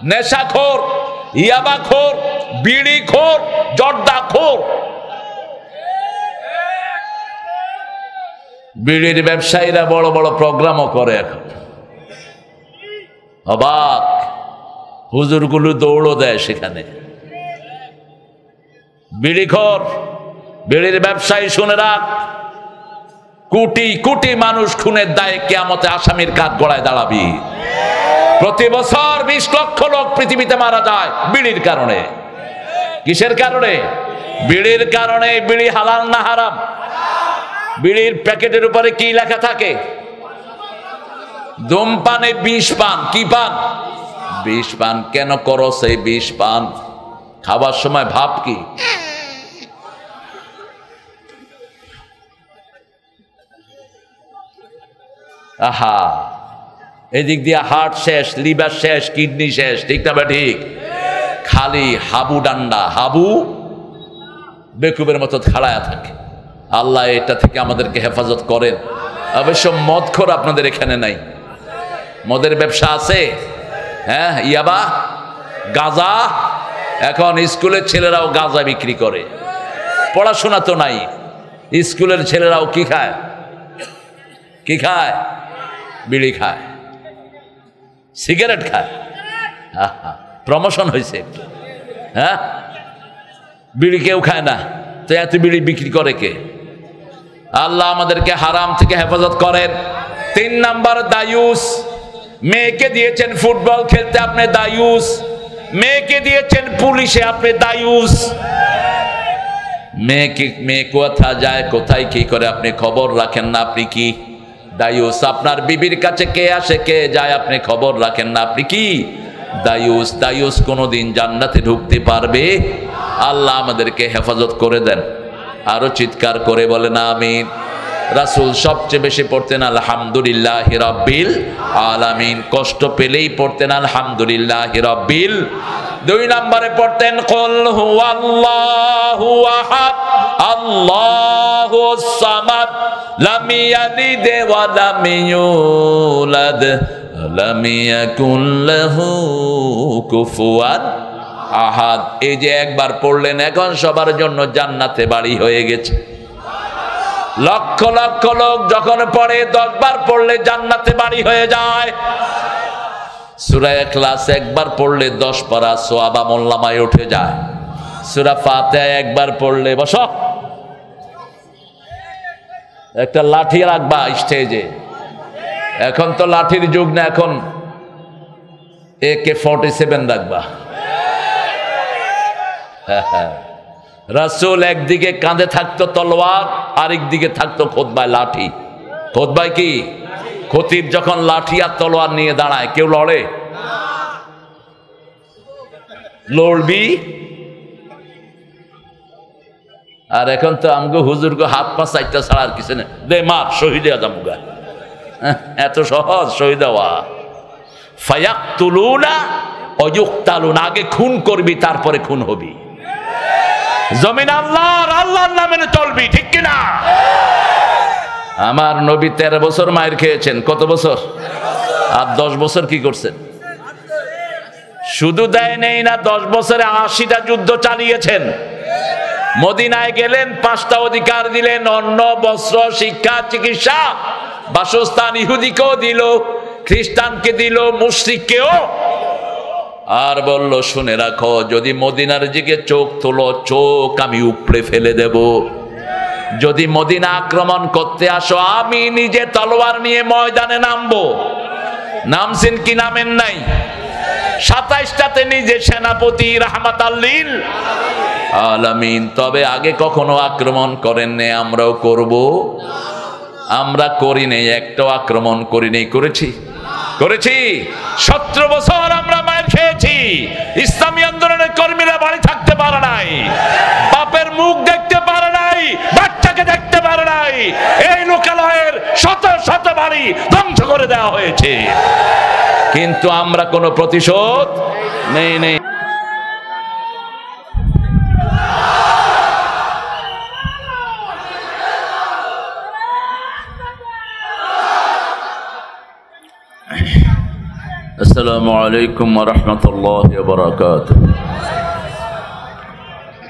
নেশাখোর, ইয়াবাখোর, বিড়িখোর, জর্দাখোর। বিড়ির ব্যবসায়ীরা বড় বড় প্রোগ্রামও করে এখন, অবাক। হুজুরগুলো দৌড়ও দেয় সেখানে। বিড়িখোর, বিড়ির ব্যবসায়ী শুনে রাখ, কোটি কোটি মানুষ খুনের দায়ে কিয়ামতে আসামির কাঠ গড়ায় দাঁড়াবি। প্রতি বছর 20 লক্ষ লোক পৃথিবীতে মারা যায় বিড়ির কারণে। কিসের কারণে? বিড়ির কারণে। বিড়ি হালাল না হারাম? বিড়ির প্যাকেটের উপরে কি লেখা থাকে? ধূমপানে বিষ পান। কি পান? বিষ পান। কেন করো সেই বিষ পান? খাবার সময় ভাব কি? আহা, এদিক দিয়ে হার্ট শেষ, লিভার শেষ, কিডনি শেষ, ঠিক না বা ঠিক? খালি হাবু ডান্ডা, হাবু বেকুবের মতো খাড়ায়া থাকে। আল্লাহ এটা থেকে আমাদেরকে হেফাজত করেন। অবশ্য মদখোর আপনাদের এখানে নাই? মদের ব্যবসা আছে? হ্যাঁ, ইয়াবা, গাঁজা। এখন স্কুলের ছেলেরাও গাঁজা বিক্রি করে। পড়াশোনা তো নাই, স্কুলের ছেলেরাও কি খায়? কি খায়? বিড়ি খায়, সিগারেট খায়। প্রমোশন হয়েছে একটু। হ্যাঁ, বিড়ি কেউ খায় না, তো এত বিড়ি বিক্রি করে কে? আল্লাহ আমাদেরকে হারাম থেকে হেফাজত করেন। 3 নাম্বার দায়ুস। মেয়েকে দিয়েছেন ফুটবল খেলতে, আপনি দায়ুস। মেয়েকে দিয়েছেন পুলিশে, আপনি দায়ুস। মেয়ে কোথায় যায়, কোথায় কি করে আপনি খবর রাখেন না, আপনি কি দায়ুস। আপনার বিবির কাছে কে আসে কে যায় আপনি খবর রাখেন না, আপনি কি দায়ুস। দায়ুস কোনোদিন জান্নাতে ঢুকতে পারবে? আল্লাহ আমাদেরকে হেফাজত করে দেন। আরো চিৎকার করে বলেন আমিন। রাসূল সবচেয়ে বেশি পড়তেন আলহামদুলিল্লাহি রাব্বিল আলামিন। কষ্ট পেলেই পড়তেন আলহামদুলিল্লাহি রাব্বিল। 2 নম্বরে পড়তেন কুল হুয়াল্লাহু আহাদ আল্লাহুস সামাদ লাম ইয়ালিদ ওয়া লাম ইউলাদ লাম ইয়াকুল লাহু কুফুয়ান আহাদ। এই যে একবার পড়লেন, এখন সবার জন্য জান্নাতে বাড়ি হয়ে গেছে। লক্ষ লক্ষ লোক যখন পড়ে, 10 বার পড়লে জান্নাতে বাড়ি হয়ে যায়। সূরা ইখলাস একবার পড়লে 10 পারা সওয়াব আমলনামায় উঠে যায়। সূরা ফাতিহা একবার পড়লে, বসো, একটা লাঠি রাখবা স্টেজে। এখন তো লাঠির যুগ না, এখন AK-47 রাখবা। রাসূল একদিকে কাঁধে থাকতো তলোয়ার, আরেক দিকে থাকতো খুতবায় লাঠি। খুতবায় কি? খতিব যখন লাঠি আর তলোয়ার নিয়ে দাঁড়ায়, কেউ লড়ে? লড়বি? আর এখন তো আমগো হুজুরগো হাত পা চারটা ছাড়া আর কিছু নেই। দে মার, শহীদ আজমগা। এত সহজ শহীদ হওয়া। ফায়াকতুলুনা ওয়া ইউকতালুনা। আগে খুন করবি, তারপরে খুন হবি। জমিন আল্লাহর, আল্লাহর নামে চলবি, ঠিক কিনা? আমার নবী 13 বছর মায়ের খেয়েছেন। কত বছর? আর 10 বছর কি করছেন? শুধু দেয় নেই না, 10 বছরে 80টা যুদ্ধ চালিয়েছেন। মদিনায় গেলেন, 5টা অধিকার দিলেন: অন্ন, বস্ত্র, শিক্ষা, চিকিৎসা, বাসস্থান। ইহুদিকেও দিল, খ্রিস্টানকে দিল, মুশরিককেও। আর বলল, শুনে রাখো, যদি মদিনার দিকে চোখ তোলো, চোখ আমি উপড়ে ফেলে দেব। যদি মদিনা আক্রমণ করতে আসো, আমি নিজে তলোয়ার নিয়ে ময়দানে নামবো। নামছেন কি নামেন নাই? 27টাতে নিজে সেনাপতি, রাহমাতাল লিল আলামিন। তবে আগে কখনো আক্রমণ করেন নাই, আমরাও করব। আমরা করি নাই, একটাও আক্রমণ করি নাই। করেছি? করেছি। 17 বছর আমরা মায়ের খেয়েছি। ইসলামী আন্দোলনের কর্মীরা বাড়ি থাকতে পারে নাই, বাপের মুখ দেখতে পারে নাই, বাচ্চাকে দেখতে পারে নাই। এই লোকালয়ের শত শত বাড়ি ধ্বংস করে দেওয়া হয়েছে, কিন্তু আমরা কোনো প্রতিশোধ নেই। আসসালামু السلام عليكم ورحمة الله وبركاته.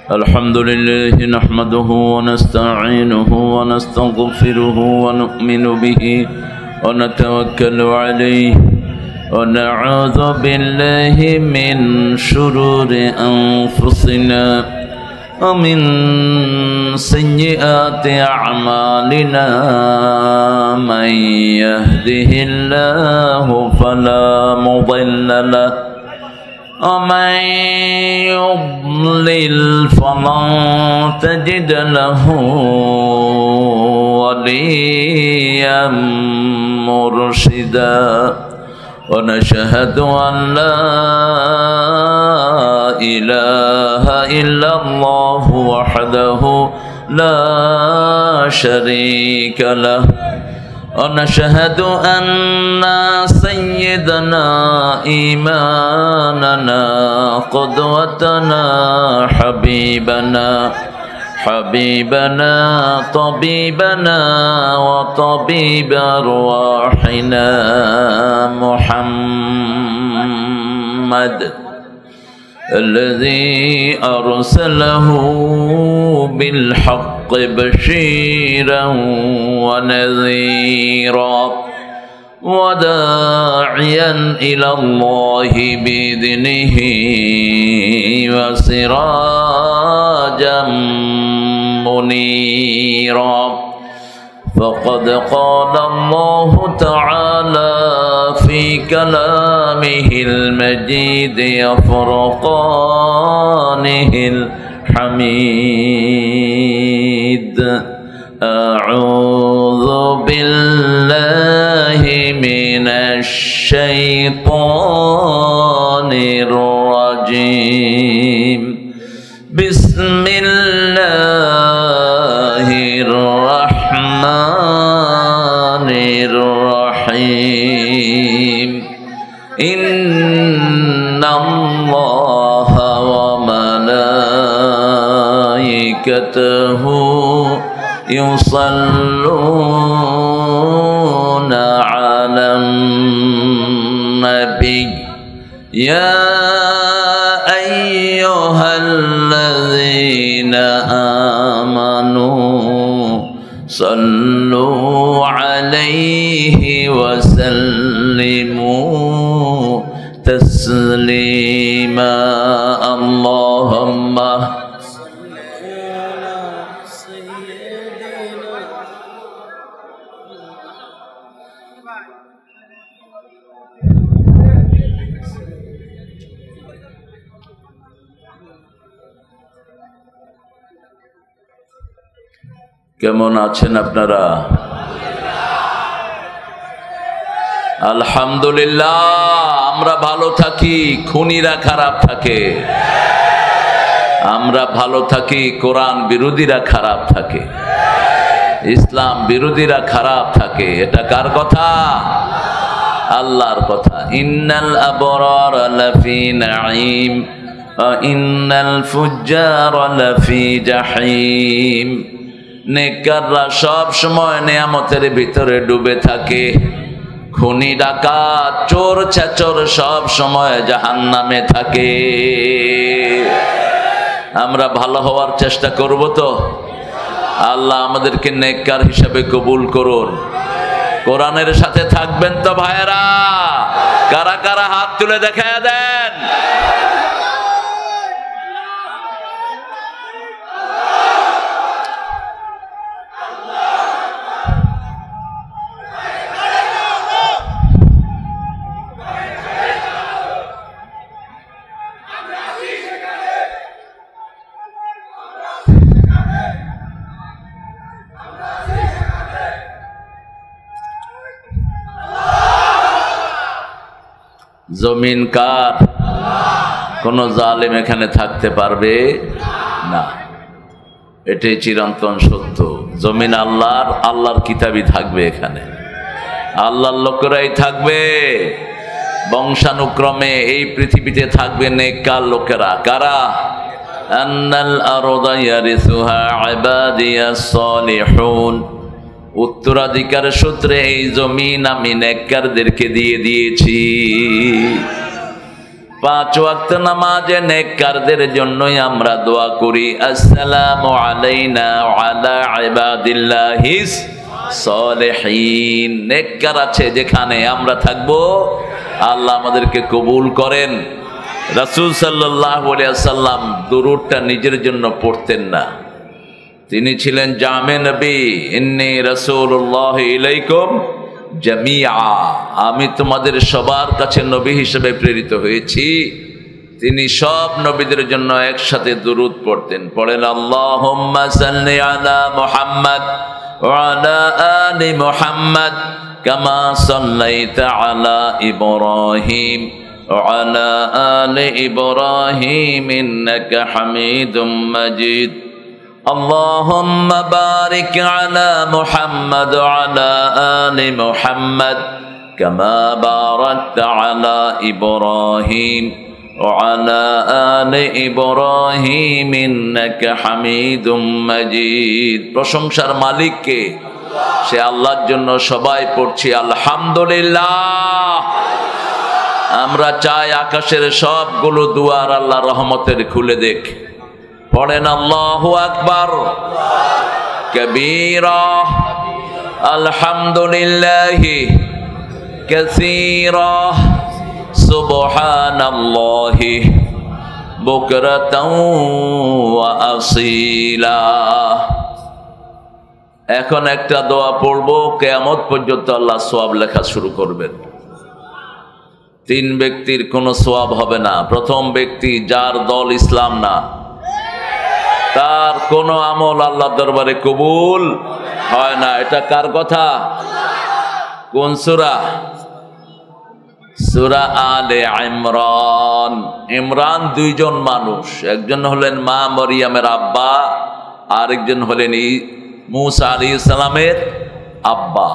الحمد لله نحمده ونستعينه ونستغفره ونؤمن به ونتوكل عليه ونعوذ بالله من شرور أنفسنا ومن سيئات أعمالنا من يهده الله فلا مضل له ومن يضلل فلن تجد له وليا مرشدا ونشهد أن لا إله إلا الله وحده لا شريك له ونشهد أن سيدنا إمامنا قدوتنا حبيبنا طبيبنا وطبيب أرواحنا محمد الذي أرسله بالحق بشيرا ونذيرا وداعيا إلى الله بإذنه وسراجا منيرا فقد قال الله تعالى في كلامه المجيد وفرقانه الحميد أعوذ بالله من الشيطان الرجيم بسم الله الرحمن الرحيم إن الله وملائكته يصلون على النبي يا أيها الذين آمنوا صلوا عليه وسلموا تسليما اللهم কেমন আছেন আপনারা? আলহামদুলিল্লাহ আমরা ভালো থাকি, খুনিরা খারাপ থাকে। আমরা ভালো থাকি, কোরআন বিরোধীরা খারাপ থাকে, ইসলাম বিরোধীরা খারাপ থাকে। এটা কার কথা? আল্লাহর কথা। ইন্নাল আবরার লাফি নাঈম ওয়া ইন্নাল ফুজ্জার লাফি জাহিম। নেককাররা সব সময় নিয়ামতের ভিতরে ডুবে থাকে, খুনি ডাকাত চোর ছেচর সব সময় জাহান্নামে থাকে। আমরা ভালো হওয়ার চেষ্টা করব তো? আল্লাহ আমাদেরকে নেককার হিসাবে কবুল করুন। কোরআনের সাথে থাকবেন তো ভাইয়েরা? কারা কারা হাত তুলে দেখায় দেন। জমিন কার? কোন জালেম এখানে থাকতে পারবে না। এটাই চিরন্তন সত্য। জমিন আল্লাহর, আল্লাহর কিতাবই থাকবে এখানে, আল্লাহর লোকেরাই থাকবে। বংশানুক্রমে এই পৃথিবীতে থাকবে নেককার লোকেরা। কারা? আন্নাল আরদা ইয়ারিসুহা ইবাদিয়াস সালিহুন। উত্তরাধিকার সূত্রে এই জমিন আমি নেককারদেরকে দিয়ে দিয়েছি। 5 ওয়াক্ত নামাজে নেককারদের জন্যই আমরা দোয়া করি, আসসালামু আলাইনা ওয়া আলা ইবাদিল্লাহিস সলিহিন। নেককার আছে যেখানে আমরা থাকবো, আল্লাহ আমাদেরকে কবুল করেন। রাসূল সাল্লাল্লাহু আলাইহি ওয়াসাল্লাম দুরূদটা নিজের জন্য পড়তেন না, তিনি ছিলেন জামে নবী। ইন্নী রাসূলুল্লাহ ইলাইকুম জামিআ, আমি তোমাদের সবার কাছে নবী হিসেবে প্রেরিত হয়েছি। তিনি সব নবীদের জন্য একসাথে দুরূদ পড়তেন। পড়েন আল্লাহুম্মা সাল্লি আলা মুহাম্মাদ ওয়া আলা আলি মুহাম্মাদ কামা সাল্লাইতা আলা ইব্রাহিম ওয়া আলা আলি ইব্রাহিম ইন্নাকা হামিদুম মাজিদ। اللهم بارك على محمد وعلى آل محمد كما باركت على إبراهيم وعلى آل إبراهيم إنك حميد مجيد। প্রশংসার মালিক কে? সে আল্লাহর জন্য সবাই পড়ছি আলহামদুলিল্লাহ। আমরা চাই আকাশের সবগুলো দুয়ার আল্লাহ রহমতের খুলে দেখ। পড়েন আল্লাহু আকবার কবীরা, আলহামদুলিল্লাহি কাসীরা, সুবহানাল্লাহি বুকরাতাও ওয়া আসীলা। এখন একটা দোয়া পড়বো, কিয়ামত পর্যন্ত আল্লাহ সওয়াব লেখা শুরু করবেন। 3 ব্যক্তির কোনো সওয়াব হবে না। প্রথম ব্যক্তি যার দল ইসলাম না, তার কোন আমল আল্লাহর দরবারে কবুল হয় না। এটা কার কথা? কোন সূরা? সূরা আলে ইমরান। ইমরান 2 জন মানুষ, একজন হলেন মা মরিয়মের আব্বা, আরেকজন হলেন মূসা আলাইহিস সালামের আব্বা।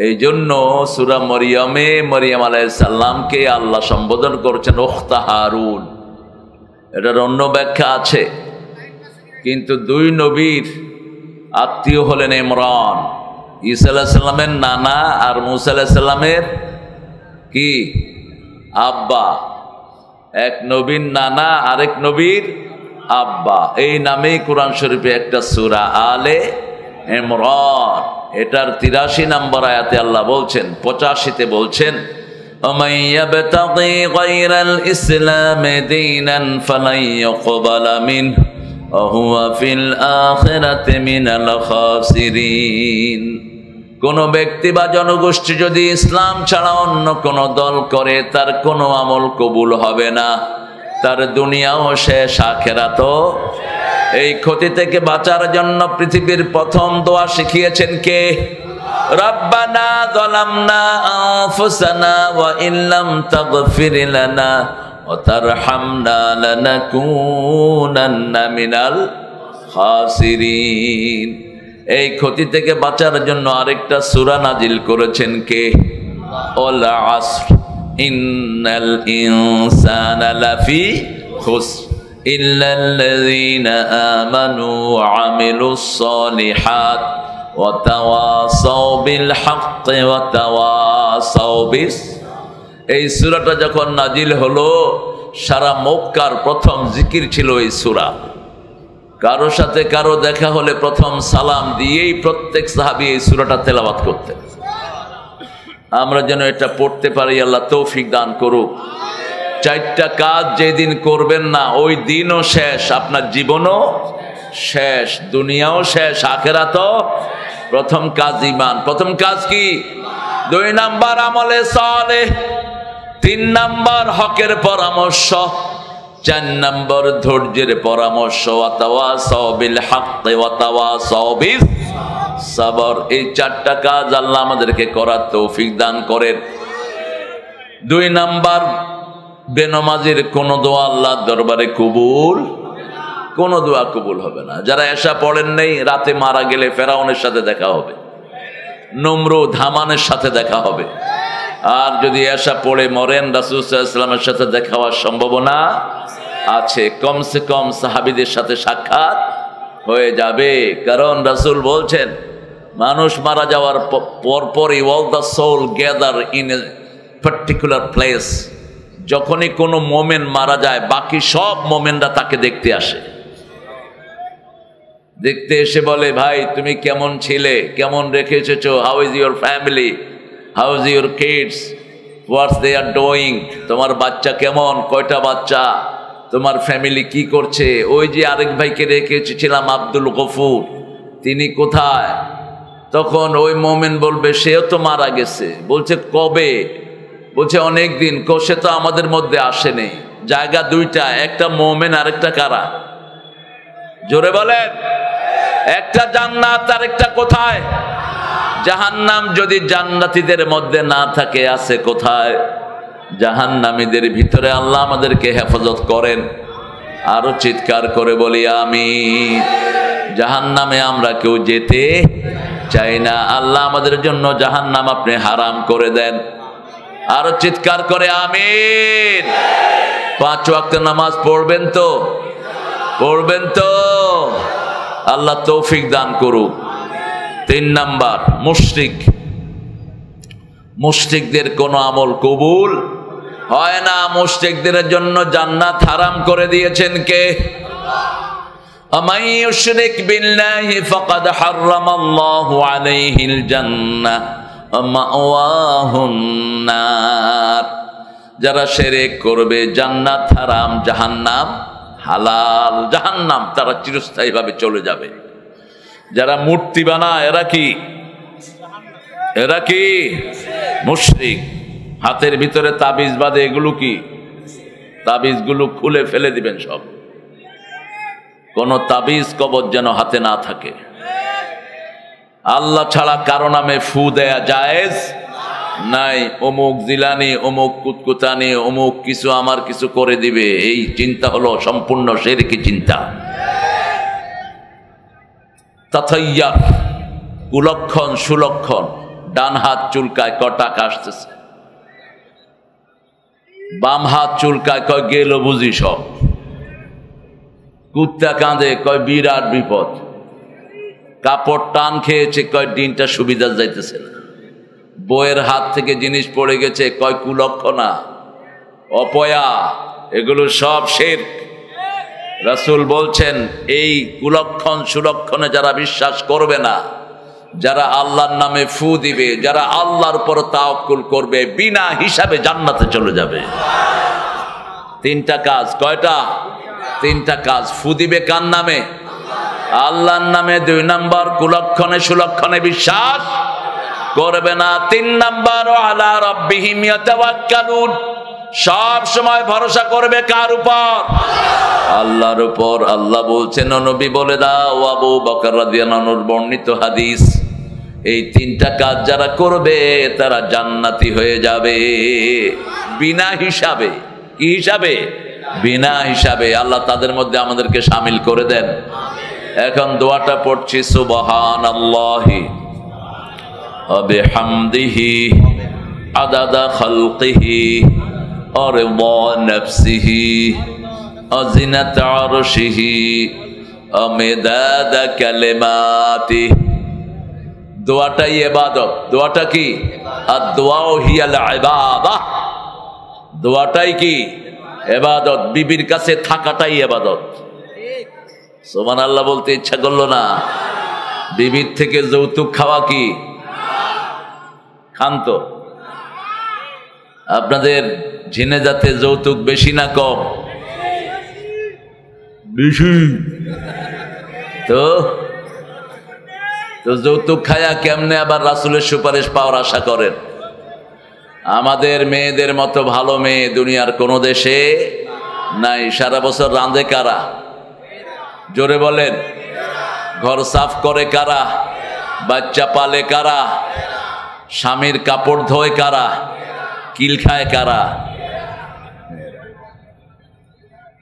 এই জন্য সূরা মরিয়মে মরিয়ম আলাইহিস সালামকে আল্লাহ সম্বোধন করছেন উখতা হারুন। এটার অন্য ব্যাখ্যা আছে, কিন্তু 2 নবীর আত্মীয় হলেন ইমরান, ঈসা আলাইহিস সালামের নানা আর মূসা আলাইহিস সালামের কি আব্বা। এক নবীর নানা আরেক নবীর আব্বা। এই নামেই কোরআন শরীফে একটা সূরা আলে ইমরান, এটার 83 নম্বর আয়াতে আল্লাহ বলছেন, 85-তে বলছেন, ومن يبتغي غير الإسلام دينا فلن يقبل منه وهو في الآخرة من الخاسرين। কোন ব্যক্তি বা জনগোষ্ঠী যদি ইসলাম ছাড়া অন্য কোন দল করে, তার কোনো আমল কবুল হবে না, তার দুনিয়াও শেষ আখিরাতও। এই ক্ষতি থেকে বাঁচার জন্য পৃথিবীর প্রথম দোয়া শিখিয়েছেন কে? রব্বানা যালামনা আনফুসানা ওয়া ইল্লাম তাগফির লানা ওয়া তারহামনা লানাকুনান্না মিনাল খাসিরিন। এই ক্ষতি থেকে বাঁচার জন্য আরেকটা সূরা নাজিল করেছেন কে? ওয়াল আসর ইন্নাল ইনসানা লাফি খুসর ইল্লাল্লাযীনা আমানু ওয়া আমিলুস সালিহাত ওয়া তাওয়াসাউ বিল হাক্কি ওয়া তাওয়াসাউ বিস। এই সূরাটা যখন নাজিল হলো, সারা মক্কার প্রথম জিকির ছিল এই সূরা। কারো সাথে কারো দেখা হলে প্রথম সালাম দিয়েই প্রত্যেক সাহাবী এই সূরাটা তেলাওয়াত করতেন। আমরা যেন এটা পড়তে পারি, আল্লাহ তৌফিক দান করুক। 4টা কাজ যেদিন করবেন না, ওই দিনও শেষ, আপনার জীবনও শেষ, দুনিয়াও শেষ, আখিরাতও। প্রথম কাজ ঈমান। প্রথম কাজ কি? 2 নাম্বার আমলে সালেহ, 3 নাম্বার হকের পরামর্শ, 4 নাম্বার ধৈর্যের পরামর্শ। ওয়া তাওয়াসাউ বিল হাক্কি ওয়া তাওয়াসাউ বিস সাবর। এই 4টা কাজ আল্লাহ আমাদেরকে করার তৌফিক দান করেন। 2 নাম্বার, বেনমাজির কোন দোয়া আল্লাহর দরবারে কবুল, কোন দোয়া কবুল হবে না। যারা এশা পড়েন নেই, রাতে মারা গেলে ফেরাউনের সাথে দেখা হবে, নমরুদ হামানের সাথে দেখা হবে। আর যদি এশা পড়ে মরেন, রাসূল সাল্লাল্লাহু আলাইহি ওয়াসাল্লামের সাথে দেখা হওয়ার সম্ভাবনা আছে। কমসে কম সাহাবীদের সাথে সাক্ষাৎ হয়ে যাবে। কারণ রাসূল বলছেন, মানুষ মারা যাওয়ার পরপরই all the soul gather in a particular place, যখনই কোনো মোমেন মারা যায় বাকি সব মোমেনরা তাকে দেখতে আসে, দেখতে এসে বলে, ভাই তুমি কেমন ছিলে, কেমন রেখে এসেছো, how is your family, how is your kids, what's they are doing, তোমার বাচ্চা কেমন, কয়টা বাচ্চা, তোমার ফ্যামিলি কি করছে, ওই যে আরেক ভাইকে রেখে এসেছিলাম আব্দুল গফুর, তিনি কোথায়? তখন ওই মোমেন বলবে, সেও তো মারা গেছে। বলছে কবে? বলছে অনেক দিন। সে তো আমাদের মধ্যে আসেনি। জায়গা দুইটা, একটা মোমেন আর একটা কারা? জোরে বলেন। একটা জান্নাত আর একটা কোথায়? জাহান্নাম। যদি জান্নাতীদের মধ্যে না থাকে, আছে কোথায়? জাহান্নামীদের ভিতরে। আল্লাহ আমাদেরকে হেফাজত করেন। আরো চিৎকার করে বলি আমিন। জাহান্নামে আমরা কেউ যেতে চাই না। আল্লাহ আমাদের জন্য জাহান্নাম আপনি হারাম করে দেন। আরো চিৎকার করে আমিন। 5 ওয়াক্ত নামাজ পড়বেন তো? পড়বেন তো? আল্লাহ তৌফিক দান করুক। 3 নাম্বার, মুশরিক। মুশরিকদের কোন আমল কবুল হয় না। মুশরিকদের জন্য জান্নাত হারাম করে দিয়েছেন কে? আমান ইউশরিক বিল্লাহি ফাকাদ হারামাল্লাহু আলাইহিল জান্নাহ ওয়া মাওয়াহুন নার। যারা শিরক করবে জান্নাত হারাম, জাহান্নাম হালাল। জাহান্নাম তারা চিরস্থায়ীভাবে চলে যাবে। যারা মূর্তি বানায় এরা কি? এরা কি? মুশরিক। হাতের ভিতরে তাবিজ বাঁধে, এগুলো কি? তাবিজগুলো খুলে ফেলে দিবেন সব। কোন তাবিজ কবজ যেন হাতে না থাকে। আল্লাহ ছাড়া কারো নামে ফু দেয়া জায়েজ নাই। অমুক জিলানি, অমুক কুতকুতানি, অমুক কিছু আমার কিছু করে দিবে, এই চিন্তা হলো সম্পূর্ণ শিরকি চিন্তা। তাতাইয়া, কুলক্ষণ সুলক্ষণ। ডান হাত চুলকায়, ক টাকা আসতেছে। বাম হাত চুলকায়, কয় গেল বুঝি সব। কুত্তা কাঁদে, কয় বিরাট বিপদ। কাপড় টান খেয়েছে, কয় দিনটা সুবিধা যাইতেছে না। বইয়ের হাত থেকে জিনিস পড়ে গেছে, কয় কুলক্ষণা, অপয়া। এগুলো সব শিরক। রাসূল বলছেন, এই কুলক্ষণ সুলক্ষণে যারা বিশ্বাস করবে না, যারা আল্লাহর নামে ফু দিবে, যারা আল্লাহর উপর তাওয়াক্কুল করবে, বিনা হিসাবে জান্নাতে চলে যাবে। 3টা কাজ। কয়টা? 3টা কাজ। ফু দিবে কার নামে? আল্লাহর নামে। 2 নাম্বার, কুলক্ষণে সুলক্ষণে বিশ্বাস করবে না। 3 নাম্বার, আলা রাব্বিহিম ইয়াতাওয়াক্কালুন। সব সময় ভরসা করবে কার উপর? আল্লাহর উপর। আল্লাহ বলছেন, নবী বলে দাও, আবু বকর রাদিয়াল্লাহু আনহুর বর্ণিত হাদিস, এই 3টা কাজ যারা করবে তারা জান্নাতি হয়ে যাবে বিনা হিসাবে। কি হিসাবে? বিনা হিসাবে। আল্লাহ তাদের মধ্যে আমাদেরকে শামিল করে দেন। এখন দোয়াটা পড়ছি, সুবহানাল্লাহি ওয়া বিহামদিহি আদাদা খালকিহি ওয়া রিদা নাফসিহি ওয়া জিনাতা আরশিহি ওয়া মিদাদা কালিমাতিহি। দোয়াটাই ইবাদত। দোয়াটা কি? আদ-দুআউ হিয়াল ইবাদাহ। দোয়াটাই কি? ইবাদত। বিবির কাছে থাকাটাই ইবাদত। সুবহানাল্লাহ বলতে ইচ্ছা করলো না? বিবির থেকে যৌতুক খাওয়া কি? খান তো? আপনাদের ঝিনেজাতে যৌতুক বেশি না কম? বেশি। তো যৌতুক খায়া কেমনে আবার রাসূলের সুপারিশ পাওয়ার আশা করেন? আমাদের মেয়েদের মতো ভালো মেয়ে দুনিয়ার কোনো দেশে নাই। সারা বছর রাঁধে কারা? জোরে বলেন। ঘর সাফ করে কারা? বাচ্চা পালে কারা? স্বামীর কাপড় ধোয় কারা? কিল খায় কারা?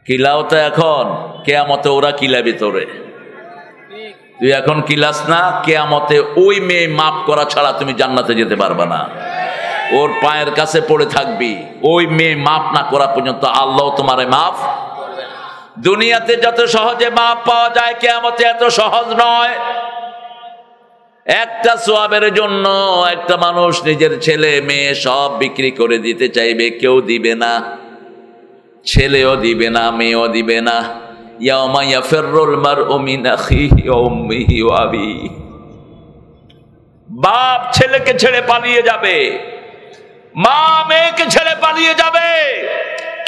কিলাও তো এখন কিয়ামতে ওরা কিলাবি তোরে। তুই এখন কিলাস না, কিয়ামতে ওই মেয়ে মাফ করা ছাড়া তুমি জান্নাতে যেতে পারবা না। ওর পায়ের কাছে পড়ে থাকবি। ওই মেয়ে মাফ না করা পর্যন্ত আল্লাহ তোমারে মাফ। দুনিয়াতে যত সহজে মাফ পাওয়া যায়, কিয়ামতে এত সহজ নয়। একটা সওয়াবের জন্য একটা মানুষ নিজের ছেলে মেয়ে সব বিক্রি করে দিতে চাইবে, কেউ দিবে না। ছেলেও দিবে না, মেয়েও দিবে না। ইয়াউমা ইয়াফিরুল মারউ মিন আখিহি ওয়া উম্মিহি ওয়া আবিহি। বাপ ছেলেকে ছেড়ে পালিয়ে যাবে, মা মেয়েকে ছেড়ে পালিয়ে যাবে,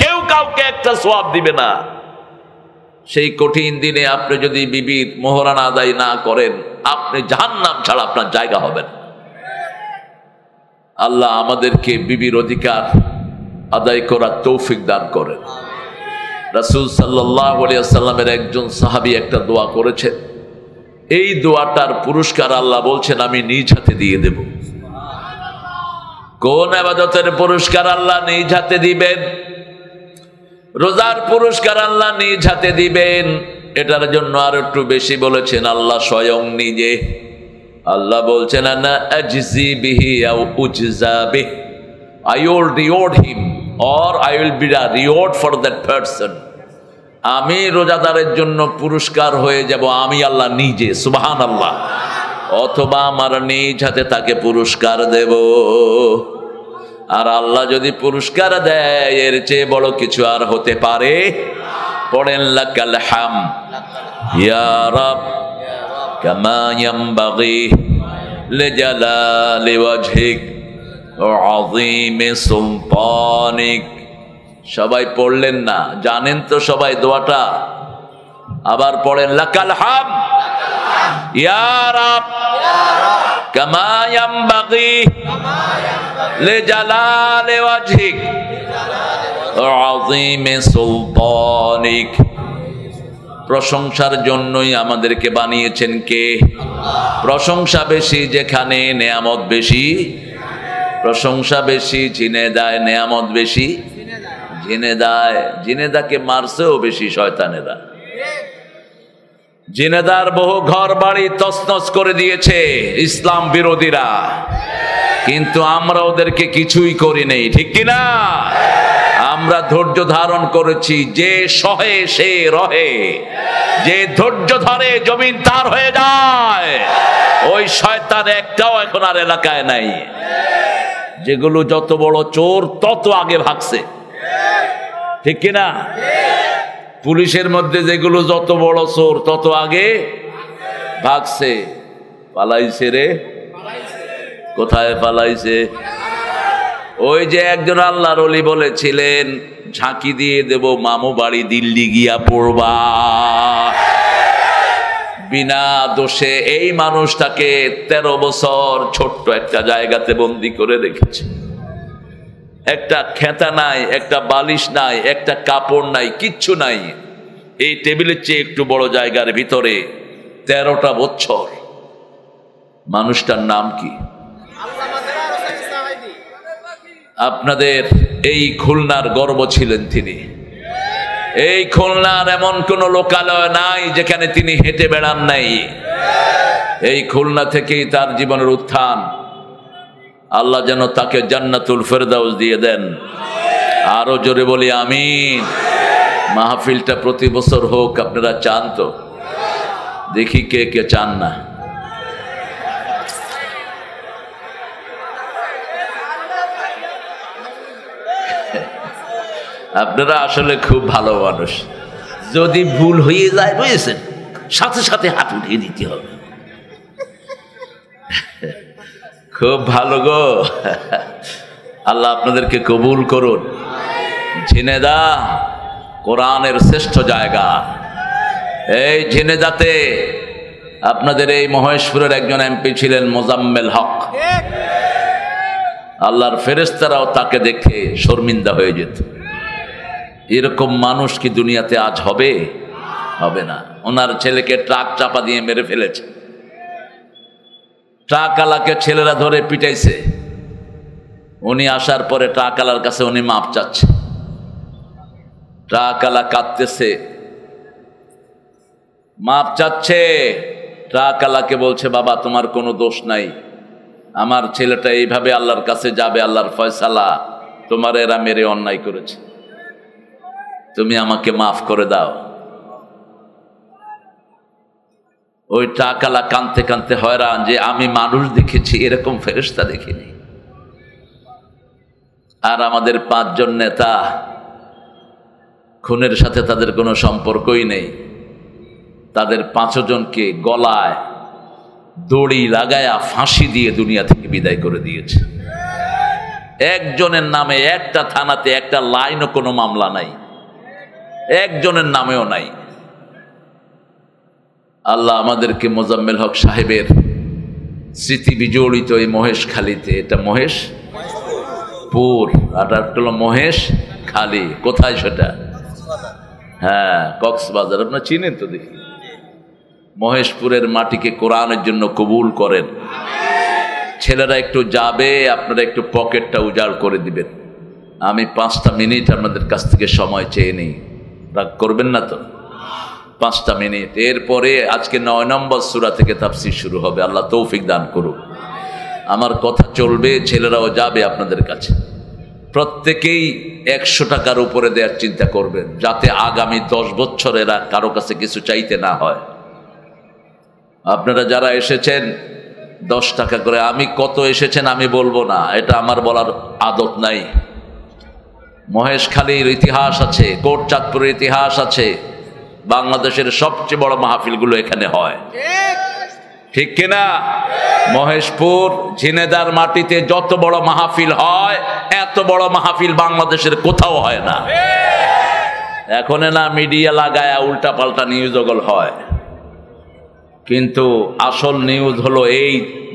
কেউ কাউকে একটা সওয়াব দিবে না। সেই কঠিন দিনে আপনি যদি বিবির মোহরানা আদায় না করেন, আপনি জাহান্নাম ছাড়া আপনার জায়গা হবে না। আল্লাহ আমাদেরকে বিবির অধিকার আদায় করার তৌফিক দান করেন। রাসূল সাল্লাল্লাহু আলাইহি ওয়াসাল্লামের একজন সাহাবী একটা দোয়া করেছেন, এই দোয়াটার পুরস্কার আল্লাহ বলছেন আমি নিজ হাতে দিয়ে দেব। কোন ইবাদতের পুরস্কার আল্লাহ নিজ হাতে দিবেন? রোজার পুরস্কার আল্লাহ নিজ হাতে দিবেন। এটার জন্য আর একটু বেশি বলেছেন আল্লাহ স্বয়ং নিজে। আল্লাহ বলছেন আনা আজজি বিহি আও উজজা বিহি, I will reward him or I will be a reward for that person. আমি রোজাদারের জন্য পুরস্কার হয়ে যাব আমি আল্লাহ নিজে, সুবহানাল্লাহ। অথবা আমার নিজ হাতে তাকে পুরস্কার দেব। আর আল্লাহ যদি পুরস্কার দেয় এর চেয়ে বড় কিছু আর হতে পারে? পড়েন লাকাল হাম ইয়া রাব কামা ইয়ামবাগি লিজালালি ওয়াজহিক ওয়া আযীমি সুলতানিক। সবাই পড়লেন না? জানেন তো সবাই দোয়াটা? আবার পড়েন লাকাল হাম ইয়া রাব কামা ইয়ামবাগি লিজালালি ওয়াজহিক ওয়া আযীমি সুলতানিক। প্রশংসার জন্যই আমাদেরকে বানিয়েছেন কে? প্রশংসা বেশি যেখানে নেয়ামত বেশি, প্রশংসা বেশি ঝিনেদায়, নেয়ামত বেশি ঝিনেদায়। ঝিনেদাকে মারছেও বেশি শয়তানেরা। ঝিনেদার বহু ঘর বাড়ি তছনছ করে দিয়েছে ইসলাম বিরোধীরা, কিন্তু আমরা ওদেরকে কিছুই করি নেই, ঠিক কিনা? আমরা ধৈর্য ধারণ করেছি। যে সহে সে রহে, যে ধৈর্য ধরে জমিন তার হয়ে যায়। ওই শয়তান একটাও এখন আর এলাকায় নাই। যেগুলো যত বড় চোর তত আগে ভাগছে, ঠিক কিনা? পুলিশের মধ্যে যেগুলো যত বড় চোর তত আগে ভাগছে। পালাইছে রে, কোথায় পালাইছে? ওই যে একজন আল্লাহর ওলি বলেছিলেন ঝাঁকি দিয়ে দেব মামু বাড়ি দিল্লি গিয়া পড়বা। বিনা দোষে এই মানুষটাকে 13 বছর ছোট্ট একটা জায়গাতে বন্দি করে রেখেছে। একটা খেতা নাই, একটা বালিশ নাই, একটা কাপড় নাই, কিচ্ছু নাই। এই টেবিলের চেয়ে একটু বড় জায়গার ভিতরে 13টা বছর। মানুষটার নাম কি? আপনাদের এই খুলনার গর্ব ছিলেন তিনি। এই খুলনার এমন কোন লোকালয় নাই যেখানে তিনি হেঁটে বেড়ান নাই। এই খুলনা থেকেই তার জীবনের উত্থান। আল্লাহ যেন তাকে জান্নাতুল ফেরদাউস দিয়ে দেন। আরো জোরে বলি আমিন। মাহফিলটা প্রতি বছর হোক, আপনারা চান তো? দেখি কে কে চান না। আপনারা আসলে খুব ভালো মানুষ। যদি ভুল হয়ে যায় বুঝেছেন, সাথে সাথে হাত উঠিয়ে দিতে হবে। খুব ভালো গো। আল্লাহ আপনাদেরকে কবুল করুন। ঝিনেদা কোরআনের শ্রেষ্ঠ জায়গা। এই ঝিনেদাতে আপনাদের এই মহেশপুরের একজন এমপি ছিলেন মোজাম্মেল হক। আল্লাহর ফেরেশতারাও তাকে দেখে শর্মিন্দা হয়ে যেত। এরকম মানুষ কি দুনিয়াতে আজ হবে? হবে না। ওনার ছেলেকে ট্রাক চাপা দিয়ে মেরে ফেলেছে। ট্রাকওয়ালাকে ছেলেরা ধরে পিটাইছে। উনি আসার পরে ট্রাকওয়ালার কাছে উনি মাপ চাচ্ছে। ট্রাকওয়ালা কাঁদতেছে, মাপ চাচ্ছে। ট্রাকওয়ালাকে বলছে বাবা তোমার কোনো দোষ নাই, আমার ছেলেটা এইভাবে আল্লাহর কাছে যাবে, আল্লাহর ফয়সালা, তোমার এরা মেরে অন্যায় করেছে, তুমি আমাকে মাফ করে দাও। ওই ট্রাকওয়ালা কাঁদতে কাঁদতে হয়রান যে আমি মানুষ দেখেছি, এরকম ফেরেশতা দেখিনি। আর আমাদের 5 জন নেতা খুনের সাথে তাদের কোনো সম্পর্কই নেই। তাদের 5 জনকে গলায় দড়ি লাগায়া ফাঁসি দিয়ে দুনিয়া থেকে বিদায় করে দিয়েছে। একজনের নামে একটা থানাতে একটা লাইনও কোনো মামলা নাই, একজনের নামেও নাই। আল্লাহ আমাদেরকে মোজাম্মেল হক সাহেবের স্মৃতি বিজড়িত এই মহেশখালীতে, এটা মহেশপুর আর একটা হলো মহেশখালী। কোথায় সেটা? হ্যাঁ, কক্সবাজার। আপনারা চিনেন তো দেখি। মহেশপুরের মাটিকে কোরআনের জন্য কবুল করেন। ছেলেরা একটু যাবে, আপনারা একটু পকেটটা উজাড় করে দিবেন। আমি 5টা মিনিট আপনাদের কাছ থেকে সময় চেয়ে নিই, রাগ করবেন না তো? 5টা মিনিট। এরপরে আজকে 9 নম্বর সূরা থেকে তাফসীর শুরু হবে। আল্লাহ তৌফিক দান করুক। আমার কথা চলবে, ছেলেরাও যাবে আপনাদের কাছে। প্রত্যেকেই 100 টাকার উপরে দেওয়ার চিন্তা করবেন, যাতে আগামী 10 বছর এরা কারো কাছে কিছু চাইতে না হয়। আপনারা যারা এসেছেন 10 টাকা করে, আমি কত এসেছেন আমি বলবো না, এটা আমার বলার আদত নাই। মহেশখালীর ইতিহাস আছে, কোট চাঁদপুরের ইতিহাস আছে। বাংলাদেশের সবচেয়ে বড় মাহফিলগুলো এখানে হয়, ঠিক কিনা? মহেশপুর ঝিনেদার মাটিতে যত বড় মাহফিল হয়, এত বড় মাহফিল বাংলাদেশের কোথাও হয় না। এখন না মিডিয়া লাগায় উল্টা পাল্টা নিউজ ওগুল হয়, কিন্তু আসল নিউজ হলো এই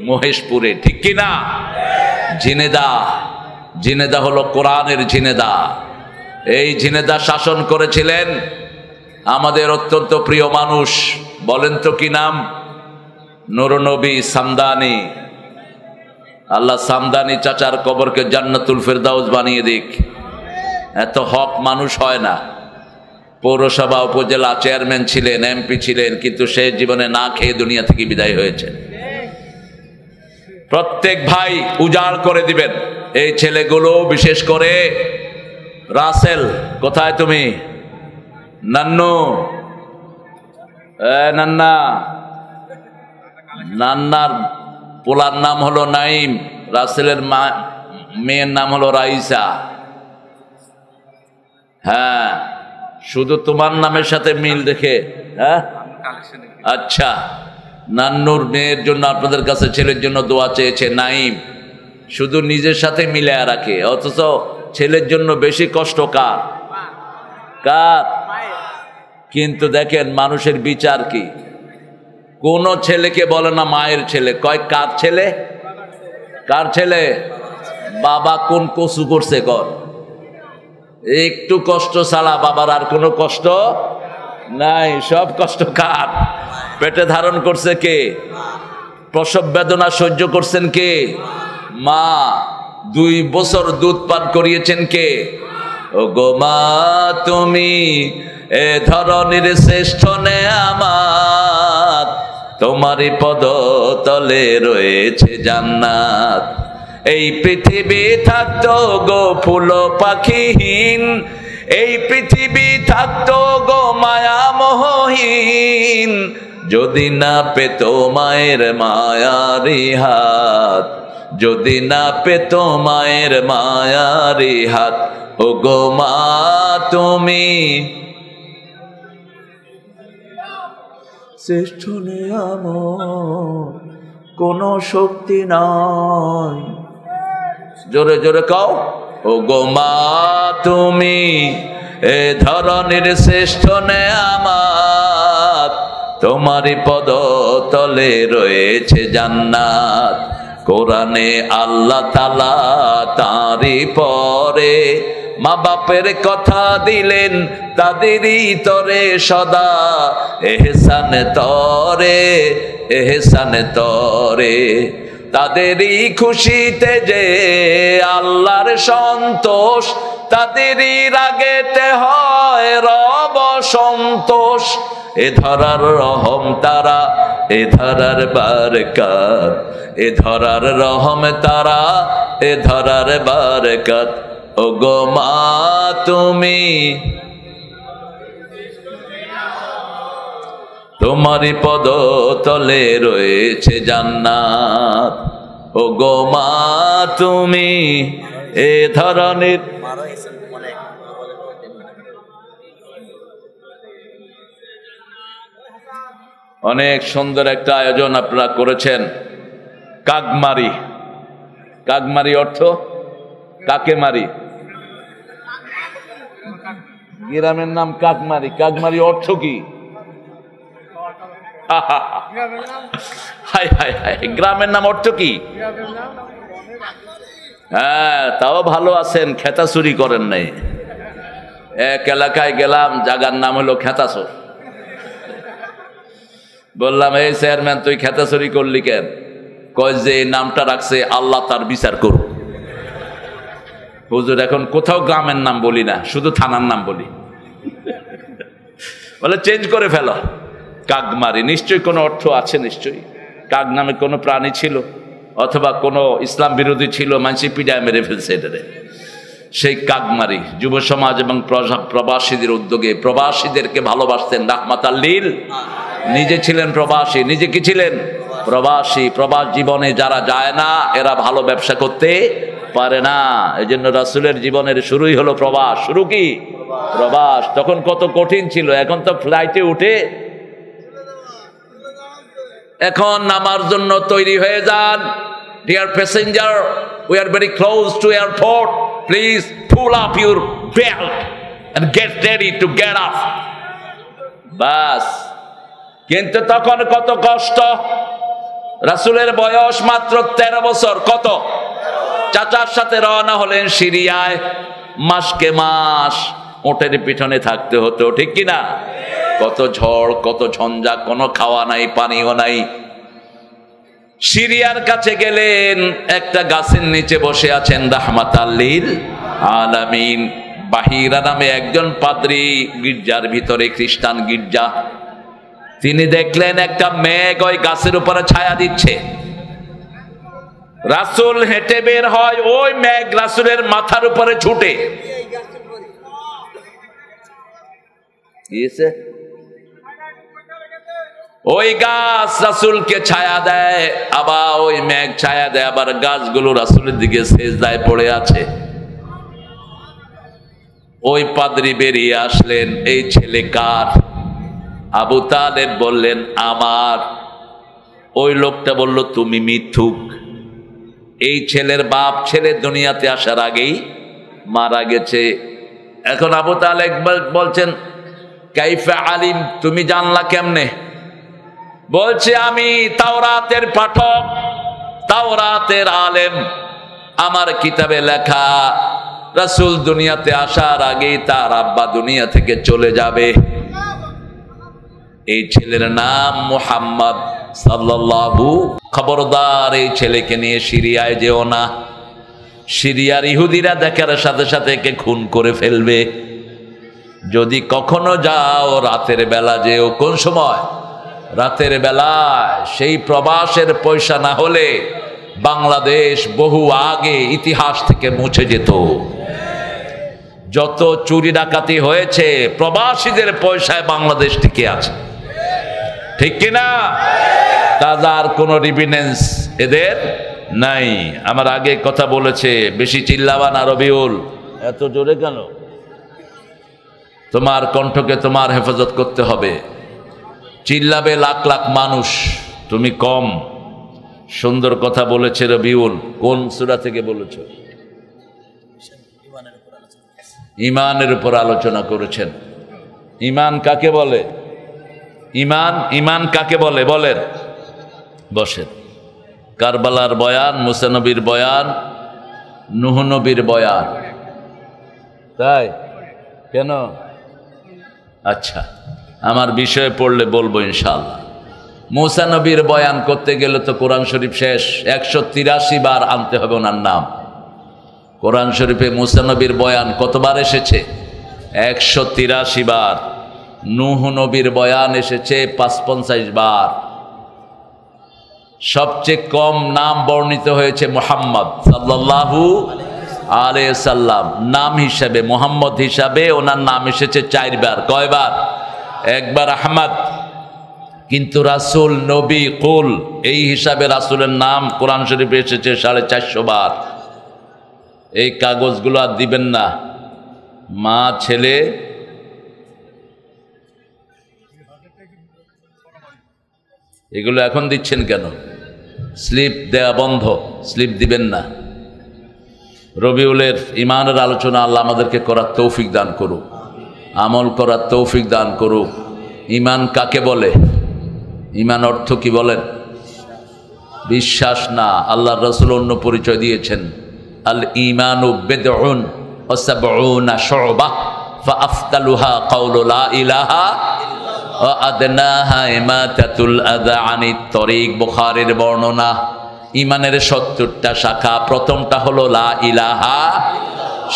মহেশপুরে, ঠিক কিনা? ঝিনেদা হলো কোরআনের ঝিনেদা। এই ঝিনেদা শাসন করেছিলেন আমাদের অত্যন্ত প্রিয় মানুষ, বলেন তো কি নাম? নুরনবী সামদানি। আল্লাহ সামদানি চাচার কবরকে জান্নাতুল ফেরদাউস বানিয়ে দিক। এত হক মানুষ হয় না। পৌরসভা উপজেলা চেয়ারম্যান ছিলেন, এমপি ছিলেন, কিন্তু সে জীবনে না খেয়ে দুনিয়া থেকে বিদায় হয়েছে। প্রত্যেক ভাই উজাড় করে দিবেন। এই ছেলেগুলো, বিশেষ করে রাসেল, কোথায় তুমি? নান্নু, নান্না। নান্নার পোলার নাম হলো নাইম, রাসেলের মেয়ের নাম হলো রাইসা। হ্যাঁ, শুধু তোমার নামের সাথে মিল দেখে। হ্যাঁ, আচ্ছা। নান্নুর মেয়ের জন্য আপনাদের কাছে ছেলের জন্য দোয়া চেয়েছে নাইম। শুধু নিজের সাথে মিলে রাখে, অথচ ছেলের জন্য বেশি কষ্ট কার? কিন্তু দেখেন মানুষের বিচার কি। কোন ছেলেকে বলে না মায়ের ছেলে, কয় কার ছেলে? কার ছেলে? বাবা কোন কসু করছে কর? একটু কষ্ট ছাড়া বাবার আর কোনো কষ্ট নাই। সব কষ্ট কার? পেটে ধারণ করছে কে? প্রসব বেদনা সহ্য করছেন কে? মা। 2 বছর দুধ পান করিয়েছেন কে? ও গো মা, তুমি এ ধরনের শ্রেষ্ঠ নেয়ামত, তোমারই পদ তলে রয়েছে জান্নাত। এই পৃথিবী থাকতো গো ফুল পাখিহীন, এই পৃথিবী থাকতো গো মায়া মোহহীন, যদি না পেত মায়ের মায়ারি হাত, যদি না পেত মায়ের মায়ারি হাত। ও গো মা, তুমি শ্রেষ্ঠ নিয়ামত, কোনো শক্তি নাই। জোরে জোরে কও। ও গো মা, তুমি এ ধরনের শ্রেষ্ঠ নেয়ামত, তোমারই পদ তলে রয়েছে জান্নাত। কোরআনে আল্লাহ তাআলা তারই পরে মা বাপের কথা দিলেন, তাদেরই তরে সদা এহসান তরে, এহসান তরে। তাদেরই খুশিতে যে আল্লাহর সন্তোষ, তাদেরই রাগেতে হয় রব সন্তোষ। এ ধরার রহম তারা, এ ধরার বারকাত, এ ধরার রহম তারা, এ ধরার বারকাত। ও গো মা, তুমি তোমারই পদ তলে রয়েছে জান্নাত। ও গো মা, তুমি এ ধরনের অনেক সুন্দর একটা আয়োজন আপনারা করেছেন। কাকমারি, কাকমারি অর্থ কাকে মারি? গ্রামের নাম কাকমারি। কাকমারি অর্থ কি? হাই হাই হাই, গ্রামের নাম অর্থ কি? হ্যাঁ, তাও ভালো আছেন, খেতা চুরি করেন নাই। এক এলাকায় গেলাম, জায়গার নাম হলো খেতাচর। বললাম, এই চেয়ারম্যান তুই খেতা চুরি করলি কেন? কয় যে এই নামটা রাখছে আল্লাহ তার বিচার করুক। হুজুর এখন কোথাও গ্রামের নাম বলি না, শুধু থানার নাম বলি। বলে চেঞ্জ করে ফেলো। কাকমারি নিশ্চয়ই কোনো অর্থ আছে, নিশ্চয়ই কাক নামে কোনো প্রাণী ছিল, অথবা কোনো ইসলাম বিরোধী ছিল, মানসি পিডায় মেরে ফেলছে এটারে। সেই কাকমারি যুব সমাজ এবং প্রবাসীদের উদ্যোগে, প্রবাসীদেরকে ভালোবাসতেন রাহমাতাল লিল। নিজে ছিলেন প্রবাসী, নিজে কি ছিলেন? প্রবাসী। প্রবাস জীবনে যারা যায় না এরা ভালো ব্যবসা করতে পারে না। এই জন্য রাসূলের জীবনের শুরুই হলো প্রবাস। শুরু কি? প্রবাস। তখন কত কঠিন ছিল, এখন তো ফ্লাইটে উঠে এখন নামার জন্য তৈরি হয়ে যান। Dear passenger, we are very close to airport, please pull up your belt and get ready to get up. বাস। কিন্তু তখন কত কষ্ট। রাসূলের বয়স মাত্র 13 বছর। কত? চাচার সাথে রওনা হলেন সিরিয়ায়। মাসকে মাস ওটের পিছনে থাকতে হতো, ঠিক কিনা? কত ঝড়, কত ঝঞ্ঝা, কোনো খাওয়া নাই, পানিও নাই। সিরিয়ার কাছে গেলেন, একটা গাছের নিচে বসে আছেন রাহমাতাল লিল আলামিন। বাহিরা নামে একজন পাদ্রী, গির্জার ভিতরে, খ্রিস্টান গির্জা। তিনি দেখলেন একটা মেঘ ওই গাছের উপরে ছায়া দিচ্ছে। রাসূল হেঁটে বের হয়, ওই মেঘ রাসূলের মাথার উপরে ছুটে। ওই গাছ রাসূলকে ছায়া দেয়, আবার ওই মেঘ ছায়া দেয়, আবার গাছগুলো রাসূলের দিকে সেজদায় পড়ে আছে। ওই পাদ্রী বেরিয়ে আসলেন, এই ছেলে কার? আবু তালেব বললেন আমার। ওই লোকটা বলল তুমি মিথ্যুক। এই ছেলের বাপ ছেলে দুনিয়াতে আসার আগেই মারা গেছে। এখন আবু তালেব বলছেন, কাইফা আলিম, তুমি জানলা কেমনে? বলছে আমি তাওরাতের পাঠক, তাওরাতের আলেম। আমার কিতাবে লেখা রাসূল দুনিয়াতে আসার আগেই তার আব্বা দুনিয়া থেকে চলে যাবে। এই ছেলের নাম মুহাম্মদ সাল্লাল্লাহু। খবরদার এই ছেলেকে নিয়ে সিরিয়ায় যেও না। সিরিয়ার ইহুদিরা দেখার সাথে সাথে একে খুন করে ফেলবে। যদি কখনো যাও রাতের বেলা যেও। কোন সময়? রাতের বেলায়। সেই প্রবাসের পয়সা না হলে বাংলাদেশ বহু আগে ইতিহাস থেকে মুছে যেত। যত চুরি ডাকাতি হয়েছে প্রবাসীদের পয়সায় বাংলাদেশ টিকে আছে, ঠিক কিনা? তাজার কোন রিভিনেন্স এদের নাই। আমার আগে কথা বলেছে, বেশি চিল্লাবা না রবিউল। এত জোরে কেন? তোমার কণ্ঠকে তোমার হেফাজত করতে হবে। চিল্লাবে লাখ লাখ মানুষ, তুমি কম। সুন্দর কথা বলেছে রবিউল। কোন সূরা থেকে বলেছো? ঈমানের উপর আলোচনা করেছেন। ঈমান কাকে বলে? ঈমান, ঈমান কাকে বলে বলেন? বসেন। কারবালার বয়ান, মুসা নবীর বয়ান, নূহ নবীর বয়ান। তাই কেন? আচ্ছা, আমার বিষয়ে পড়লে বলবো ইনশাআল্লাহ। মুসা নবীর বয়ান করতে গেলে তো কোরআন শরীফ শেষ। 183 বার আনতে হবে ওনার নাম। কোরআন শরীফে মুসা নবীর বয়ান কতবার এসেছে? 183 বার। নূহ নবীর বয়ান এসেছে 55 বার। সবচেয়ে কম নাম বর্ণিত হয়েছে মুহাম্মদ সাল্লাল্লাহু আলাইহি সাল্লাম। নাম হিসাবে, মুহাম্মদ হিসাবে ওনার নাম এসেছে 4 বার। কয়বার? একবার আহমদ। কিন্তু রাসূল, নবী, কুল এই হিসাবে রাসূলের নাম কোরআন শরীফে এসেছে 450 বার। এই কাগজগুলো আর দিবেন না। মা ছেলে এগুলো এখন দিচ্ছেন কেন? স্লিপ দেয়া বন্ধ, স্লিপ দিবেন না। রবিউলের ইমানের আলোচনা আল্লাহ আমাদেরকে করার তৌফিক দান করুক, আমল করার তৌফিক দান করুক। ইমান কাকে বলে? ইমান অর্থ কি বলেন? বিশ্বাস না। আল্লাহর রাসূল অন্য পরিচয় দিয়েছেন, আল ঈমানু বিদউন ওয়া সাবউনা শু'বাহ ফাআফদালুহা কাউলু লা ইলাহা ওয়া আদনাহা ইমাতাতুল আযা আনিত তরিক। বুখারীর বর্ণনা। ইমানের ৭০টা শাখা। প্রথমটা হলো লা ইলাহা,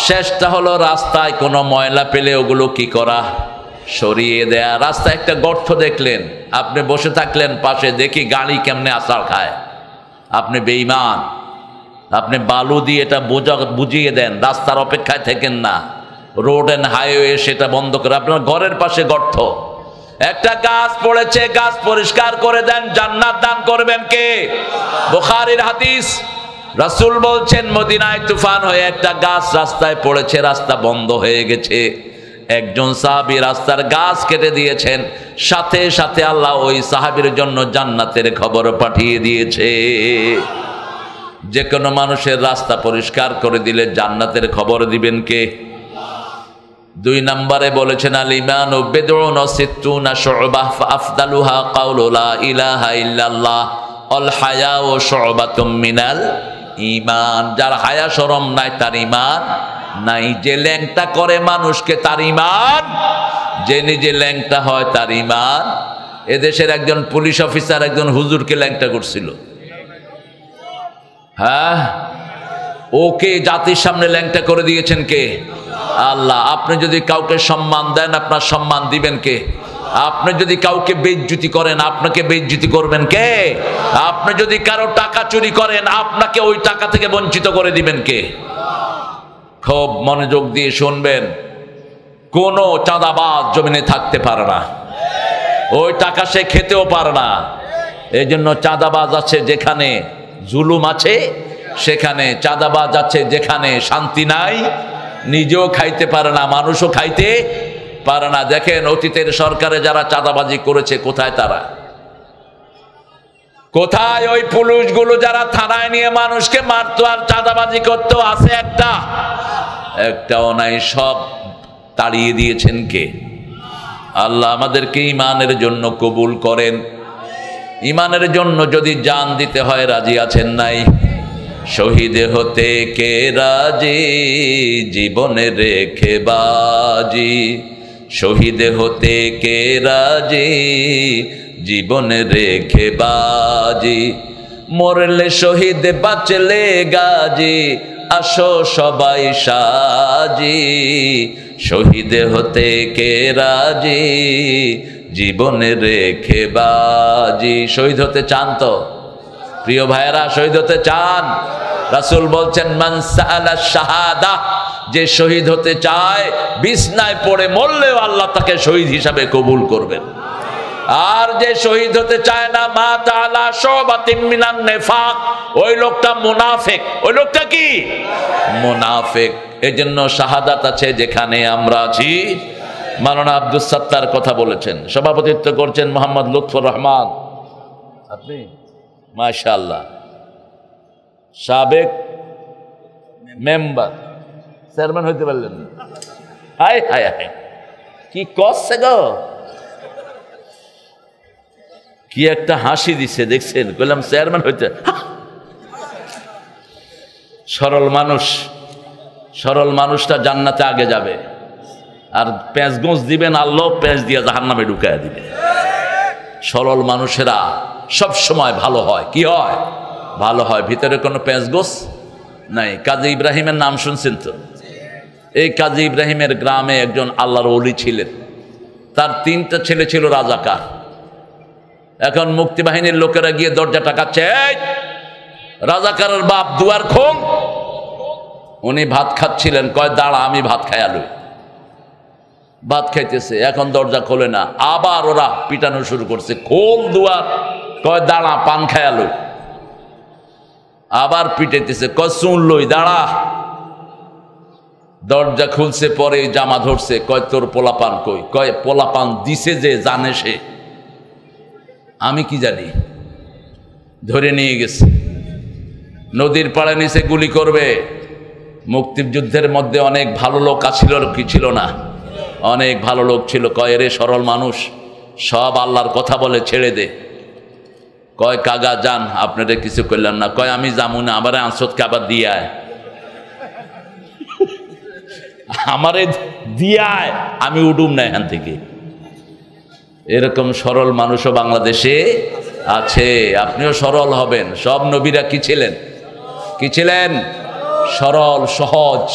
শেষটা হলো রাস্তায় কোনো ময়লা পেলে ওগুলো কি করা? সরিয়ে দেয়া। রাস্তায় একটা গর্ত দেখলেন, আপনি বসে থাকলেন পাশে, দেখি গাড়ি কেমনে আছাড় খায়, আপনি বেঈমান। আপনি বালু দিয়ে এটা বুঝিয়ে দেন, রাস্তার অপেক্ষায় থাকেন না, রোড অ্যান্ড হাইওয়ে সেটা বন্ধ করে। আপনার ঘরের পাশে গর্ত, একটা গাছ পড়েছে, গাছ পরিষ্কার করে দেন, জান্নাত দান করবেন কে? বুখারীর হাদিস। রাসূল বলছেন মদিনায় তুফান হয়ে একটা গাছ রাস্তায় পড়েছে, রাস্তা বন্ধ হয়ে গেছে। একজন সাহাবী রাস্তার গাছ কেটে দিয়েছেন, সাথে সাথে আল্লাহ ওই সাহাবীর জন্য জান্নাতের খবর পাঠিয়ে দিয়েছে। যে কোনো মানুষের রাস্তা পরিষ্কার করে দিলে জান্নাতের খবর দিবেন কে? ২ নম্বরে বলেছেন আল ঈমানু বিদউন ওয়া সিত্তুনা শু'বাহ ফাআফদালুহা কাউলু লা ইলাহা ইল্লাল্লাহ আল হায়াউ শু'বাতুম মিনাল ঈমান। যার হায়া শরম নাই তার ঈমান নাই। যে ল্যাংটা করে মানুষকে তার ঈমান, যে নিজে ল্যাংটা হয় তার ঈমান। এদেশের একজন পুলিশ অফিসার একজন হুজুরকে ল্যাংটা করছিল। হ্যাঁ, ওকে জাতির সামনে ল্যাংটা করে দিয়েছেন কে? আল্লাহ। আপনি যদি কাউকে সম্মান দেন, আপনার সম্মান দিবেন কে? আপনি যদি কাউকে বেইজ্জতি করেন, আপনাকে বেইজ্জতি করবেন কে? আপনি যদি কারো টাকা চুরি করেন, আপনাকে ওই টাকা থেকে বঞ্চিত করে দিবেন কে? খুব মনোযোগ দিয়ে শুনবেন, কোনো চাঁদাবাজ জমিনে থাকতে পারে না, ওই টাকা সে খেতেও পারে না। এই জন্য চাঁদাবাজ আছে যেখানে জুলুম আছে, সেখানে চাঁদাবাজ আছে যেখানে শান্তি নাই, নিজেও খাইতে পারে না, মানুষও খাইতে পারে না। দেখেন অতীতের সরকারে যারা চাঁদাবাজি করেছে, কোথায় তারা? কোথায় ওই পুলিশগুলো যারা থানায় নিয়ে মানুষকে মারতো আর চাঁদাবাজি করতো? আছে একটাও নাই। সব তাড়িয়ে দিয়েছেন কে? আল্লাহ আমাদেরকে ইমানের জন্য কবুল করেন। ইমানের জন্য যদি জান দিতে হয় রাজি আছেন নাই? শহীদ হতে কে রাজি, জীবনে রেখে বাজি। শহীদ হতে কে রাজি, জীবনে রেখে বাজি। মরলে শহীদ বাঁচলে গাজী, আসো সবাই সাজি। শহীদ হতে কে রাজি, জীবনে রেখে বাজি। শহীদ হতে চান তো? প্রিয় ভাইয়েরা, শহীদ হতে চান? রাসূল বলছেন মান সাআলা শাহাদা, যে শহীদ হতে চায় বিছনায় পড়ে মরলেও আল্লাহ তাকে শহীদ হিসাবে কবুল করবেন। আর যে শহীদ হতে চায় না, মা তাআলা শুবাতিন মিনান নিফাক, ওই লোকটা মুনাফিক। ওই লোকটা কি? মুনাফিক। এজন্য শাহাদাত আছে যেখানে আমরা আছি। মাওলানা আব্দুস সাত্তার কথা বলেছেন, সভাপতিত্ব করছেন মোহাম্মদ লুৎফর রহমান। আপনি মাশাআল্লাহ সাবেক মেম্বার, চেয়ারম্যান হইতে পারলেন। হায় হায় হায়, কি করছে গো, কি একটা হাসি দিচ্ছে দেখছেন? বললাম চেয়ারম্যান হইতে। সরল মানুষ, সরল মানুষটা জান্নাতে আগে যাবে। আর পেঁচ গোঁজ দিবেন, আল্লাহ পেঁচ দিয়ে জাহান্নামে ঢুকায় দিবে। সরল মানুষেরা সব সময় ভালো হয়। কি হয়? ভালো হয়, ভিতরে কোনো পেঁচ গোঁজ নাই। কাজী ইব্রাহিমের নাম শুনছেন তো? এই কাজী ইব্রাহিমের গ্রামে একজন আল্লাহর ওলি ছিলেন। তার 3টা ছেলে ছিল রাজাকার। এখন মুক্তিবাহিনীর লোকেরা গিয়ে দরজা টাকাচ্ছে, রাজাকারের বাপ দুয়ার খোল। উনি ভাত খাচ্ছিলেন, কয় দাঁড়া আমি ভাত খাই আলু। ভাত খাইতেছে, এখন দরজা খোলে না। আবার ওরা পিটানো শুরু করছে, খোল দুয়ার। কয় দাঁড়া পান খাই আলু। আবার পিটাইতেছে, কয় শুন লই দাঁড়া। দরজা খুলছে, পরে জামা ধরছে, কয় তোর পোলাপান কই? কয় পোলাপান দিছে যে জানে সে, আমি কি জানি। ধরে নিয়ে গেছে, নদীর পাড়ে নিচে গুলি করবে। মুক্তিযুদ্ধের মধ্যে অনেক ভালো লোক আছিল কি ছিল না? অনেক ভালো লোক ছিল। কয় রে সরল মানুষ, সব আল্লাহর কথা বলে ছেড়ে দে। কয় কাগা যান, আপনারা কিছু করলেন না। কয় আমি যাবো না, আবার আঁসদকে আবার দিয়ে আয়, আমারে দিয়ায় আমি উডুম না এখান থেকে। এরকম সরল মানুষও বাংলাদেশে আছে। আপনিও সরল হবেন। সব নবীরা কি ছিলেন? কি ছিলেন? সরল, সহজ,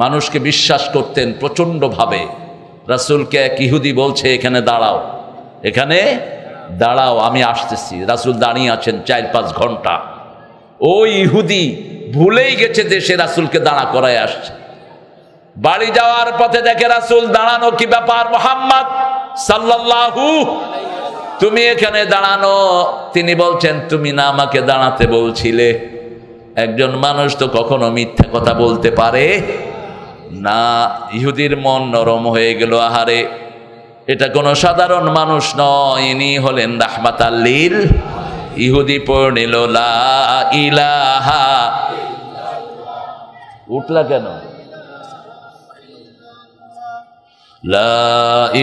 মানুষকে বিশ্বাস করতেন প্রচণ্ডভাবে। রাসূলকে এক ইহুদি বলছে এখানে দাঁড়াও, এখানে দাঁড়াও, আমি আসতেছি। রাসূল দাঁড়িয়ে আছেন 4-5 ঘন্টা। ওই ইহুদি ভুলেই গেছে দেশে রাসূলকে দাঁড়া করায় আসছে। বাড়ি যাওয়ার পথে দেখে রাসূল দাঁড়ানো। কি ব্যাপার মুহাম্মদ সাল্লাল্লাহু, তুমি এখানে দাঁড়ানো? তিনি বলছেন তুমি না আমাকে দাঁড়াতে বলছিলে। একজন মানুষ তো কখনো মিথ্যা কথা বলতে পারে না। ইহুদির মন নরম হয়ে গেল। আহারে, এটা কোনো সাধারণ মানুষ নয়, ইনি হলেন রাহমাতাল লিল। ইহুদি পড়ে নিল লা ইলাহা। উঠলা কেন? লা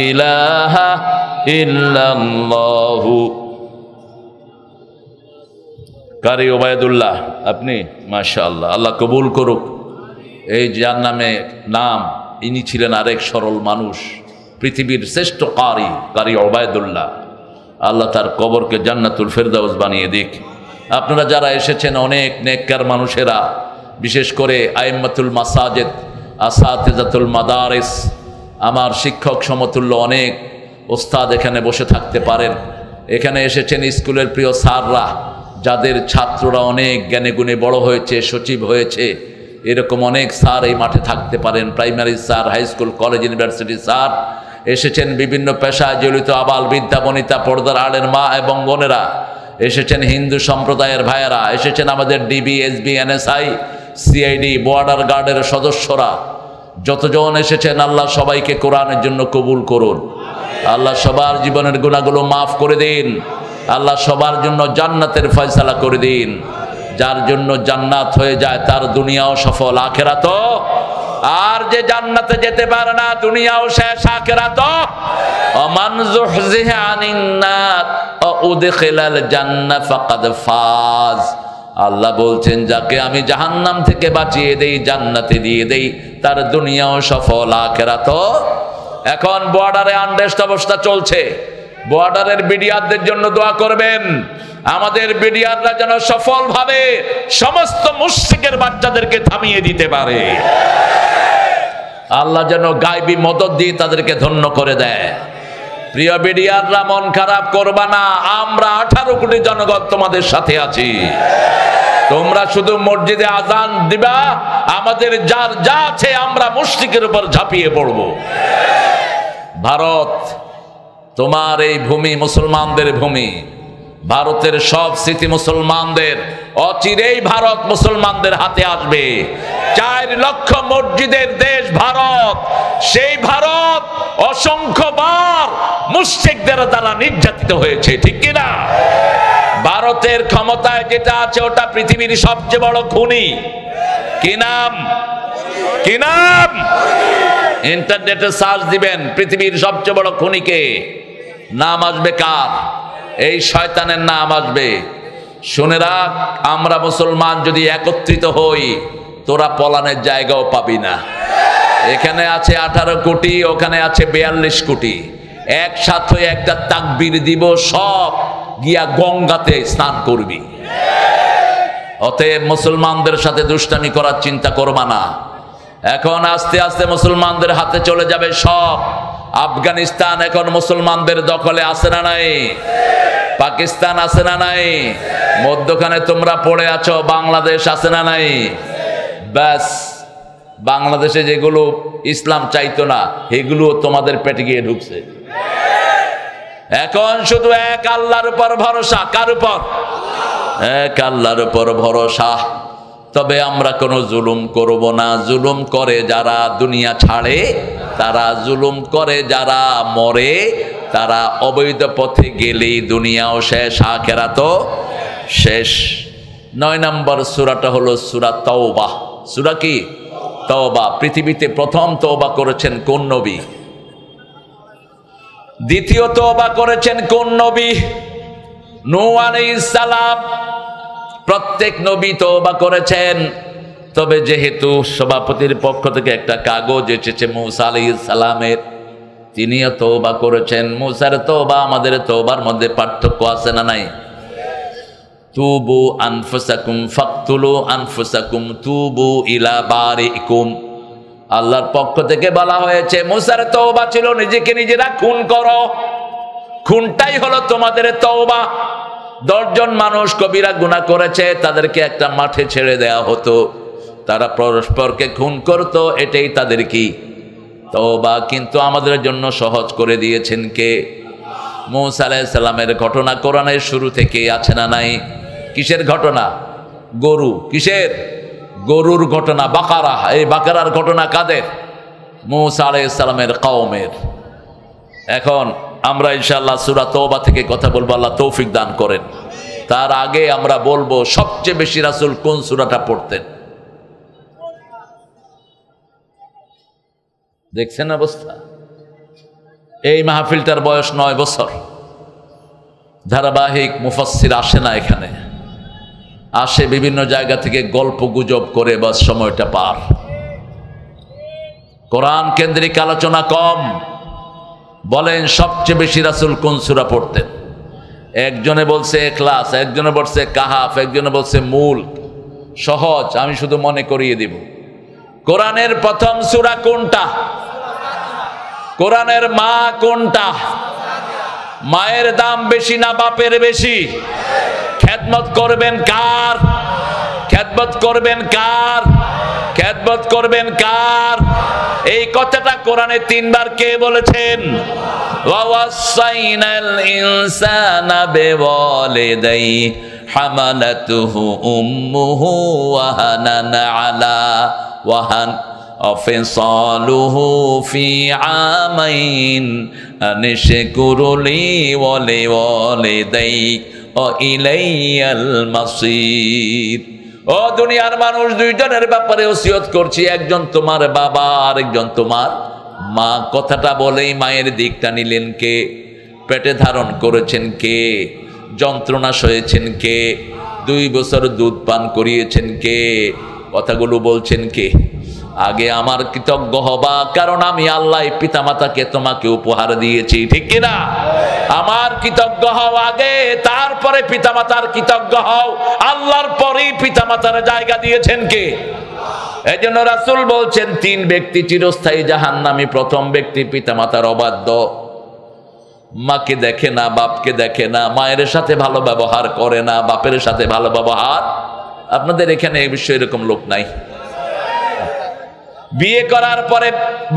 ইলাহা ইল্লাল্লাহু। কারি ওবায়দুল্লাহ, আপনি? মাশাআল্লাহ, আল্লাহ কবুল করুক। এই যার নামে নাম, ইনি ছিলেন আরেক সরল মানুষ, পৃথিবীর শ্রেষ্ঠ কারি ওবায়দুল্লাহ। আল্লাহ তার কবরকে জান্নাতুল ফেরদাউস বানিয়ে দিক। আপনারা যারা এসেছেন অনেক নেককার মানুষেরা, বিশেষ করে আইম্মাতুল মাসাজিদ, আসাতিজাতুল মাদারিস, আমার শিক্ষক সমতুল্য অনেক ওস্তাদ এখানে বসে থাকতে পারেন। এখানে এসেছেন স্কুলের প্রিয় স্যাররা, যাদের ছাত্ররা অনেক জ্ঞানে গুণে বড় হয়েছে, সচিব হয়েছে। এরকম অনেক স্যার এই মাঠে থাকতে পারেন, primary sir, high school, college, university sir. এসেছেন বিভিন্ন পেশায় জড়িত আবাল বৃদ্ধা বনিতা, পর্দার আড়ের মা এবং বোনেরা, এসেছেন হিন্দু সম্প্রদায়ের ভাইয়েরা, এসেছেন আমাদের DB, SB, NSI, CID, border গার্ডের সদস্যরা, যতজন এসেছেন আল্লাহ সবাইকে কোরআনের জন্য কবুল করুন। আল্লাহ সবার জীবনের গুনাহগুলো মাফ করে দিন। আল্লাহ সবার জন্য জান্নাতের ফয়সালা করে দিন। যার জন্য জান্নাত হয়ে যায় তার দুনিয়াও সফল, আখিরাতও। আর যে জান্নাতে যেতে পারে না, দুনিয়াও শেষ, আখিরাতও। ওমান যুহজিহা আনিন নার ওয়া উদখিলাল জান্নাহ ফাকাদ ফাজ। আল্লাহ বলছেন যাকে আমি জাহান্নাম থেকে বাঁচিয়ে দেই, জান্নাতে দিয়ে দেই, তার দুনিয়াও সফল, আখিরাতও। এখন বর্ডারে আনরেস্ট অবস্থা চলছে। বর্ডারের বিডিআরদের জন্য দোয়া করবেন। আমাদের বিডিআররা যেন সফলভাবে সমস্ত মুশরিকের বাচ্চাদেরকে থামিয়ে দিতে পারে। আল্লাহ যেন গায়বী মদদ দিয়ে তাদেরকে ধন্য করে দেয়। প্রিয় বিডিআররা, মন খারাপ করবা না। আমরা 18 কোটি জনগণ তোমাদের সাথে আছি। তোমরা শুধু মসজিদে আজান দিবা, আমাদের যার যা আছে আমরা মুশরিকের উপর ঝাঁপিয়ে পড়ব। ভারত তোমার এই ভূমি মুসলমানদের ভূমি। ভারতের সব স্মৃতি মুসলমানদের। অচিরেই ভারত মুসলমানদের হাতে আসবে। 4 লক্ষ মসজিদের দেশ ভারত। সেই ভারত অসংখ্যবার মুশরিকদের দ্বারা নির্যাতিত হয়েছে, ঠিক কিনা? ভারতের ক্ষমতায় যেটা আছে ওটা পৃথিবীর সবচেয়ে বড় খুনি। কি নাম? কি নাম? ইন্টারনেটে সার্চ দিবেন, পৃথিবীর সবচেয়ে বড় খুনিকে। নাম আসবে কার? এই শয়তানের নাম আসবে। শুনে রাখ, আমরা মুসলমান যদি একত্রিত হই, তোরা পলানের জায়গাও পাবি না। এখানে আছে 18 কোটি, ওখানে আছে 42 কোটি। একসাথে একটা তাকবীর দিব, সব গিয়া গঙ্গাতে স্নান করবি। অতএব মুসলমানদের সাথে দুষ্টামি করার চিন্তা করবা না। এখন আস্তে আস্তে মুসলমানদের হাতে চলে যাবে সব। আফগানিস্তান এখন মুসলমানদের দখলে আছে না নাই? পাকিস্তান আছে না নাই? মধ্যখানে তোমরা পড়ে আছো, বাংলাদেশ আছে না নাই? ব্যাস, বাংলাদেশে যেগুলো ইসলাম চাইতো না এগুলো তোমাদের পেটে গিয়ে ঢুকছে। এখন শুধু এক আল্লাহর উপর ভরসা। কার উপর? এক আল্লাহর উপর ভরসা। তবে আমরা কোনো জুলুম করব না। জুলুম করে যারা দুনিয়া ছাড়ে, তারা জুলুম করে যারা মরে, তারা অবৈধ পথে গেলেই দুনিয়াও শেষ, আখিরাতও শেষ। 9 নম্বর সূরাটা হলো সূরা তাওবা। সূরা কি? তাওবা। পৃথিবীতে প্রথম তওবা করেছেন কোন নবী? দ্বিতীয় তওবা করেছেন কোন নবী? নূহ আলাইহিস সালাম। প্রত্যেক নবী তওবা করেছেন, তবে যেহেতু সভাপতির পক্ষ থেকে একটা কাগজ এসেছে মূসা আলাইহিস সালামের, তিনিও তওবা করেছেন। মূসার তওবা আমাদের তওবার মধ্যে পার্থক্য আছে না নাই? তুবু আনফুসাকুম ফাকতুলু আনফুসাকুম তুবু ইলা বারিকুম। আল্লাহর পক্ষ থেকে বলা হয়েছে মূসার তওবা ছিল নিজেকে নিজেরা খুন করো, খুনটাই হলো তোমাদের তওবা। 10 জন মানুষ কবিরা গুনাহ করেছে, তাদেরকে একটা মাঠে ছেড়ে দেয়া হতো, তারা পরস্পরকে খুন করত, এটাই তাদের কি? তওবা। কিন্তু আমাদের জন্য সহজ করে দিয়েছেন কে? মূসা আলাইহিস সালামের ঘটনা কোরআনের শুরু থেকেই আছে না নাই? কিসের ঘটনা? গরু। কিসের? গরুর ঘটনা। বাকারা। এই বাকারার ঘটনা কাদের? মূসা আলাইহিস সালামের কওমের। এখন আমরা ইনশাআল্লাহ সূরা তাওবা থেকে কথা বলবো, আল্লাহ তৌফিক দান করেন। তার আগে আমরা বলবো সবচেয়ে বেশি রাসূল কোন সূরাটা পড়তেন? দেখছেন অবস্থা? এই মাহফিলটার বয়স 9 বছর। ধারাবাহিক মুফাসসির আসে না এখানে, আসে বিভিন্ন জায়গা থেকে গল্প গুজব করে বাস সময়টা পার। কোরআন কেন্দ্রিক আলোচনা কম। বলেন সবচেয়ে বেশি রাসূল কোন সূরা পড়তেন? একজনে বলছে ইখলাস, একজনে বলছে কাহাফ, একজনে বলছে মুলক। সহজ, আমি শুধু মনে করিয়ে দিব। কোরআনের প্রথম সূরা কোনটা? কোরআনের মা কোনটা? মায়ের দাম বেশি না বাপের বেশি? খেদমত করবেন কার? খেদমত করবেন কার? খেদমত করবেন কার? এই কথাটা কোরআনে 3 বার কে বলেছেন? ওয়াসাইনাল ইনসানা বিওয়ালিদাই হামালাতুহু উম্মুহু ওয়াহানান আলা ওয়াহান অফিসালুহু ফি আমাইন আনিশকুরুলি ওয়ালিদাইক ও ইলাইয়াল মাসির। ও দুনিয়ার মানুষ, 2 জনের ব্যাপারে ওসিয়ত করছি, একজন তোমার বাবা, আরেকজন তোমার মা। কথাটা বলেই মায়ের দিকটা নিলেন কে? পেটে ধারণ করেছেন কে? যন্ত্রণা সয়েছেন কে? 2 বছর দুধ পান করিয়েছেন কে? কথাগুলো বলছেন কে? আগে আমার কৃতজ্ঞ হবা, কারণ আমি আল্লাহ পিতামাতাকে তোমাকে উপহার দিয়েছি, ঠিক কিনা? আমার কৃতজ্ঞ হও আগে, তারপরে পিতামাতার কৃতজ্ঞ হও। আল্লাহর পরেই পিতামাতার জায়গা দিয়েছেন কে? এজন্য রাসূল বলছেন 3 ব্যক্তি চিরস্থায়ী জাহান্নামী। প্রথম ব্যক্তি পিতামাতার অবাধ্য, মাকে দেখে না, বাপকে দেখে না, মায়ের সাথে ভালো ব্যবহার করে না, বাপের সাথে ভালো ব্যবহার। আপনাদের এখানে এই বিষয়ে এরকম লোক নাই? বিয়ে করার পরে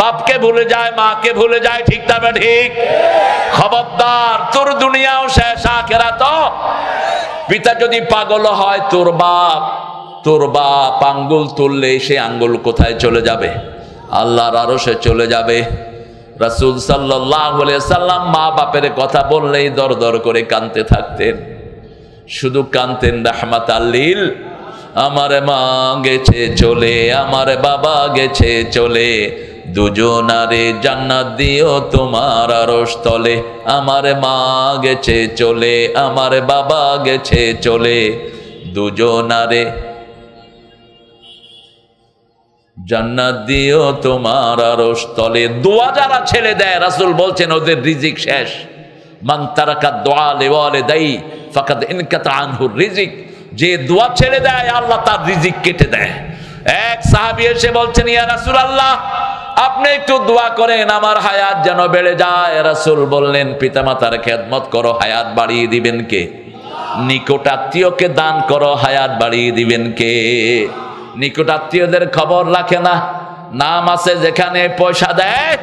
বাপকে ভুলে যায়, মাকে ভুলে যায়, ঠিক না ঠিক? খবরদার, তোর দুনিয়াও শেষ, আখিরাতও। পিতা যদি পাগল হয়, তোর বাপ আঙ্গুল তুললে সে আঙ্গুল কোথায় চলে যাবে? আল্লাহর আরশে চলে যাবে। রাসূল সাল্লাল্লাহু আলাইহি সাল্লাম মা বাপের কথা বললেই দরদর করে কাঁদতে থাকতেন। শুধু কাঁদতেন রাহমাতাল লিল। আমার মা গেছে চলে, আমার বাবা গেছে চলে, দুজনারে জান্নাত দিও তোমার আরশ তলে। আমার মা গেছে চলে, আমার বাবা গেছে চলে, দুজনারে জান্নাত দিও তোমার আরশ তলে। দোয়া যারা ছেড়ে দেয়, রাসূল বলছেন ওদের রিজিক শেষ। মান তারাকা দুআ লিওয়ালিদাই ফাকাদ ইনকাতা আনহু রিজিক। যে দোয়া ছেড়ে দেয়, আল্লাহ তার রিজিক কেটে দেয়। এক সাহাবী এসে বলছেন, ইয়া রাসূলুল্লাহ, আপনি একটু দোয়া করেন আমার হায়াত যেন বেড়ে যায়। রাসূল বললেন, পিতামাতার খেদমত করো, হায়াত বাড়িয়ে দিবেন কে? নিকট আত্মীয়কে দান করো, হায়াত বাড়িয়ে দিবেন কে? নিকট আত্মীয়দের খবর রাখে না। নাম আছে যেখানে, পয়সা দেয়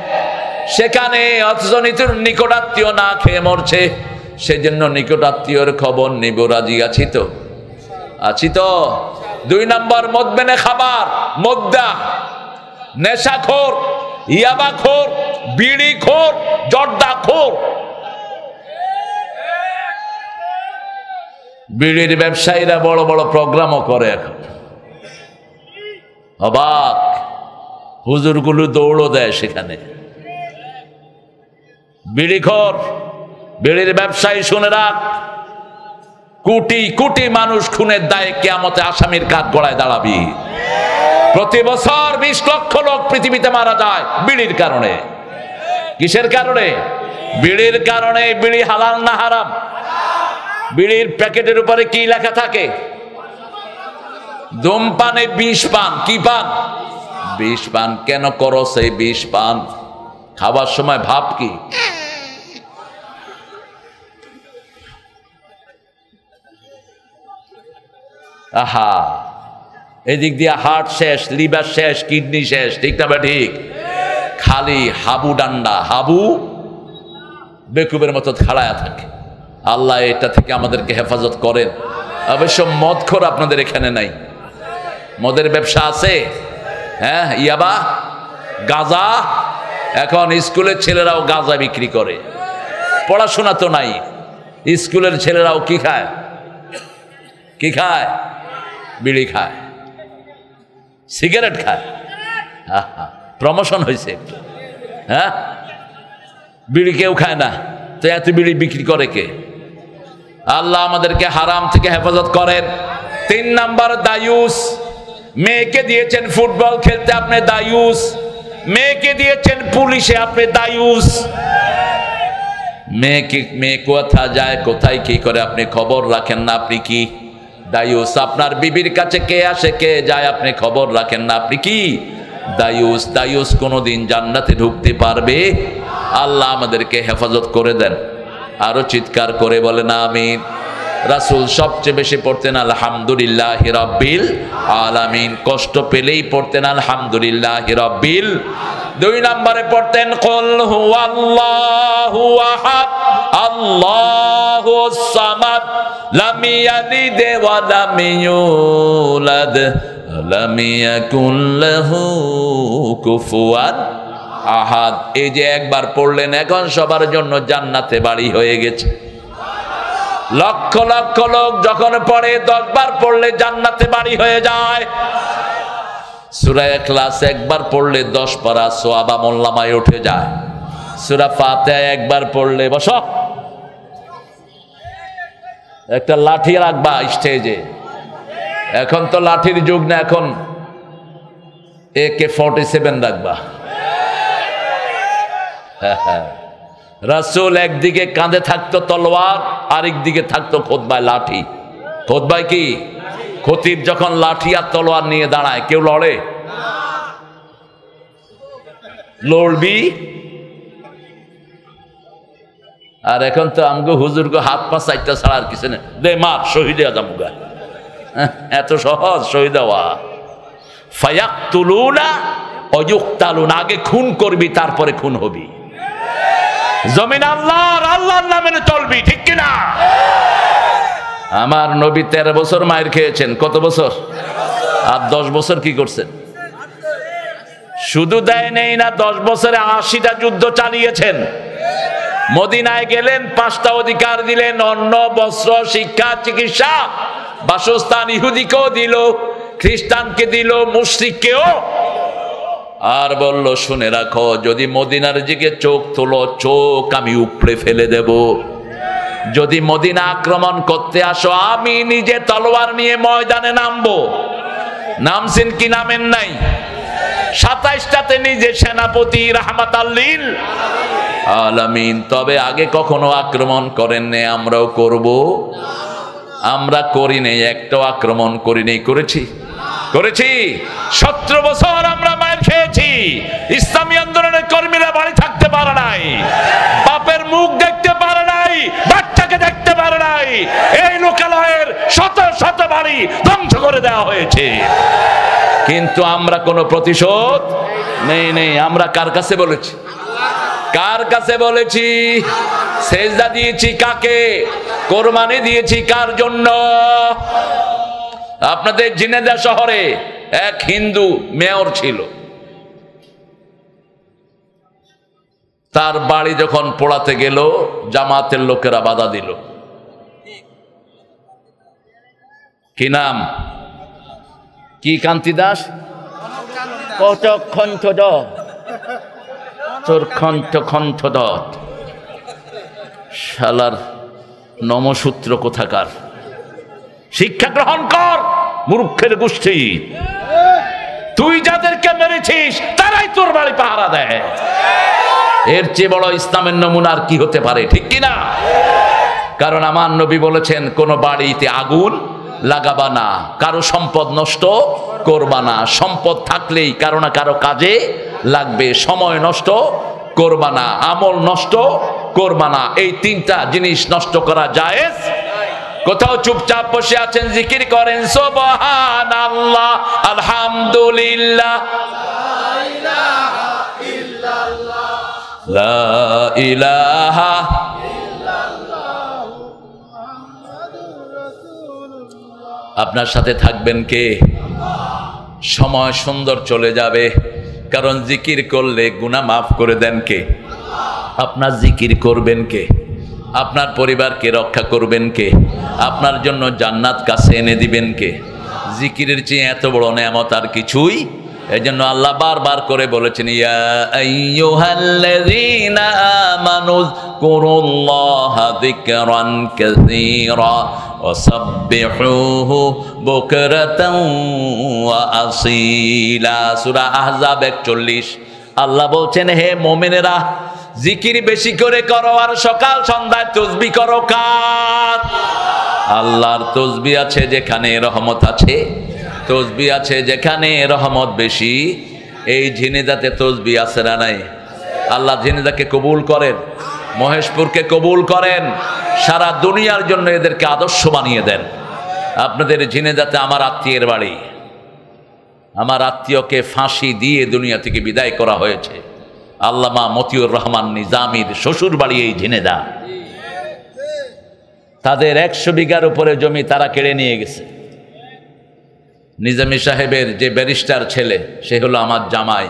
সেখানে, অথচ নিকট আত্মীয় না খেয়ে মরছে। সেজন্য নিকট আত্মীয়র খবর নিব। রাজি আছি তো? আছি তো? 2 নম্বর মদবেনে খাবার, মদ্দা, নেশাখোর, ইয়াবাখোর, বিড়িখোর, জর্দাখোর। বিড়ির ব্যবসায়ীরা বড় বড় প্রোগ্রামও করে এখন, অবাক। হুজুরগুলো দৌড়ও দেয় সেখানে। বিড়িখোর, বিড়ির ব্যবসায়ী শুনে রাখ, কোটি কোটি মানুষ খুনের দায়ে কিয়ামতে আসামির কাঠ গড়ায় দাঁড়াবি। প্রতি বছর 20 লক্ষ লোক পৃথিবীতে মারা যায় বিড়ির কারণে। কিসের কারণে? বিড়ির কারণে। বিড়ি হালাল না হারাম? বিড়ির প্যাকেটের উপরে কি লেখা থাকে? ধূমপানে বিষ পান। কি পান? বিষ পান। কেন করো সেই বিষ পান? খাবার সময় ভাব কি? আহা, এদিক দিয়ে হার্ট শেষ, লিভার শেষ, কিডনি শেষ, ঠিক না? ঠিক। খালি হাবু ডান্ডা, হাবু বেকুবের মতো খাড়ায়া থাকে। আল্লাহ এটা থেকে আমাদেরকে হেফাজত করেন। অবশ্য মদখোর আপনাদের এখানে নাই, মদের ব্যবসা আছে। হ্যাঁ, ইয়াবা, গাঁজা। এখন স্কুলের ছেলেরাও গাঁজা বিক্রি করে। পড়াশোনা তো নাই, স্কুলের ছেলেরাও কি খায়? কি খায়? বিড়ি খায়, সিগারেট খায়। প্রমোশন হয়েছে একটু। হ্যাঁ, বিড়ি কেউ খায় না, তো এত বিড়ি বিক্রি করে কে? আল্লাহ আমাদেরকে হারাম থেকে হেফাজত করেন। 3 নাম্বার দায়ুস। মেয়েকে দিয়েছেন ফুটবল খেলতে, আপনি দায়ুস। মেয়েকে দিয়েছেন পুলিশে, আপনি দায়ুস। মেয়ে কোথা যায়, কোথায় কি করে আপনি খবর রাখেন না, আপনি কি দায়ুস। আপনার বিবির কাছে কে আসে কে যায় আপনি খবর রাখেন না, আপনি কি দায়ুস। দায়ুস কোনোদিন জান্নাতে ঢুকতে পারবে? আল্লাহ আমাদেরকে হেফাজত করে দেন। আরো চিৎকার করে বলেন আমিন। রাসূল সবচেয়ে বেশি পড়তেন আলহামদুলিল্লাহি রাব্বিল আলামিন। কষ্ট পেলেই পড়তেন আলহামদুলিল্লাহি রাব্বিল। 2 নম্বরে পড়তেন কুল হুয়াল্লাহু আহাদ আল্লাহুস সামাদ লাম ইয়ালিদ ওয়া লাম ইউলাদ লাম ইয়াকুল লাহু কুফুয়ান আহাদ। এই যে একবার পড়লেন, এখন সবার জন্য জান্নাতে বাড়ি হয়ে গেছে। লক্ষ লক্ষ লোক যখন পড়ে, 10 বার পড়লে জান্নাতে বাড়ি হয়ে যায়। সূরা ইখলাস একবার পড়লে 10 পারা সওয়াব আমলনামায় উঠে যায়। সূরা ফাতিহা একবার পড়লে, বসো, একটা লাঠি রাখবা স্টেজে। এখন তো লাঠির যুগ না, এখন AK-47 রাখবা। রাসূল একদিকে কাঁধে থাকতো তলোয়ার, আরেক দিকে থাকতো খুতবায় লাঠি। খুতবায় কি? খতিব যখন লাঠি আর তলোয়ার নিয়ে দাঁড়ায়, কেউ লড়ে? লড়বি? আর এখন তো আমগো হুজুরগো হাত পা চারটা ছাড়া আর কিছু নেই, দে মার, শহীদে আজামুগা। এত সহজ শহীদ হওয়া। ফায়াকতুলুনা ওয়া ইউকতালুনা। আগে খুন করবি, তারপরে খুন হবি। জমিন আল্লাহর, আল্লাহর নামে চলবি, ঠিক কিনা? আমার নবী 13 বছর মায়ের খেয়েছেন। কত বছর? আর 10 বছর কি করছেন? শুধু দেয় নেই না, 10 বছরে 80টা যুদ্ধ চালিয়েছেন। মদিনায় গেলেন, 5টা অধিকার দিলেন: অন্ন, বস্ত্র, শিক্ষা, চিকিৎসা, বাসস্থান। ইহুদিকেও দিল, খ্রিস্টানকে দিল, মুশরিককেও। আর বলল, শুনে রাখো, যদি মদিনার দিকে চোখ তোলো, চোখ আমি উপড়ে ফেলে দেব। যদি মদিনা আক্রমণ করতে আসো, আমি নিজে তলোয়ার নিয়ে ময়দানে নামবো। নামছেন কি নামেন নাই? 27টাতে নিজে সেনাপতি, রাহমাতাল লিল আলামিন। তবে আগে কখনো আক্রমণ করেন নাই, আমরাও করব। আমরা করি নাই, একটাও আক্রমণ করি নাই। করেছি? করেছি। 17 বছর আমরা মায়ের খেয়েছি। ইসলামী আন্দোলনের কর্মীরা বাড়ি থাকতে পারে নাই, বাপের মুখ দেখতে পারে নাই, বাচ্চাকে দেখতে পারে নাই। এই লোকালয়ের শত শত বাড়ি ধ্বংস করে দেওয়া হয়েছে, কিন্তু আমরা কোনো প্রতিশোধ নেই। আমরা কার কাছে বলেছি? কার কাছে বলেছি? সেজদা দিয়েছি কাকে? কোরবানি দিয়েছি কার জন্য? আপনাদের ঝিনাইদহ শহরে এক হিন্দু মেয়র ছিল। তার বাড়ি যখন পোড়াতে গেল, জামাতের লোকেরা বাধা দিল। কি নাম? কি কান্তি দাস? কণ্ঠ তোর কণ্ঠ দত শালার নমসূত্র কোথাকার। শিক্ষা গ্রহণ কর মূর্খের গোষ্ঠী। তুই যাদেরকে মেরেছিস তারাই তোর বাড়ি পাহারা দেয়। এর চেয়ে বড় ইসলামের নমুনা আর কি হতে পারে, ঠিক কিনা? কারণ আমার নবী বলেছেন, কোন বাড়িতে আগুন লাগাবা না, কারো সম্পদ নষ্ট করবা না। সম্পদ থাকলেই কারো না কারো কাজে লাগবে। সময় নষ্ট করবা না, আমল নষ্ট করবা না। এই তিনটা জিনিস নষ্ট করা জায়েজ। কোথাও চুপচাপ বসে আছেন, জিকির করেন সুবহানাল্লাহ, আলহামদুলিল্লাহ, লা ইলাহা। আপনার সাথে থাকবেন কে? সময় সুন্দর চলে যাবে, কারণ জিকির করলে গুনাহ মাফ করে দেন কে? আপনার জিকির করবেন কে? আপনার পরিবারকে রক্ষা করবেন কে? আপনার জন্য জান্নাত কাছে এনে দিবেন কে? জিকিরের চেয়ে এত বড় নেয়ামত আর কিছুই। এই জন্য আল্লাহ বারবার করে বলেছেন, ইয়া আইয়ুহাল্লাযীনা আমানু যকুরুল্লাহা যিকরান কাসীরা ওয়া সাব্বিহুহু বুকরাতান ওয়া আসীলা। সূরা আহজাব 41। আল্লাহ বলছেন, হে মুমিনেরা, জিকির বেশি করে করো আর সকাল সন্ধ্যায় তাসবিহ করো। কার? আল্লাহর তাসবিহ আছে যেখানে রহমত আছে, তাসবিহ আছে যেখানে রহমত বেশি। এই ঝিনেদাতে তাসবিহ আছে না নাই? আল্লাহ ঝিনেদাকে কবুল করেন, মহেশপুরকে কবুল করেন, সারা দুনিয়ার জন্য এদেরকে আদর্শ বানিয়ে দেন। আপনাদের ঝিনেদাতে আমার আত্মীয়ের বাড়ি, আমার আত্মীয়কে ফাঁসি দিয়ে দুনিয়া থেকে বিদায় করা হয়েছে। আল্লামা মতিউর রহমান নিজামীর শ্বশুর বাড়ি এই ঝিনেদা। তাদের 100 বিঘার উপরে জমি তারা কেড়ে নিয়ে গেছে। নিজামী সাহেবের যে ব্যারিস্টার ছেলে, সে হলো আমার জামাই।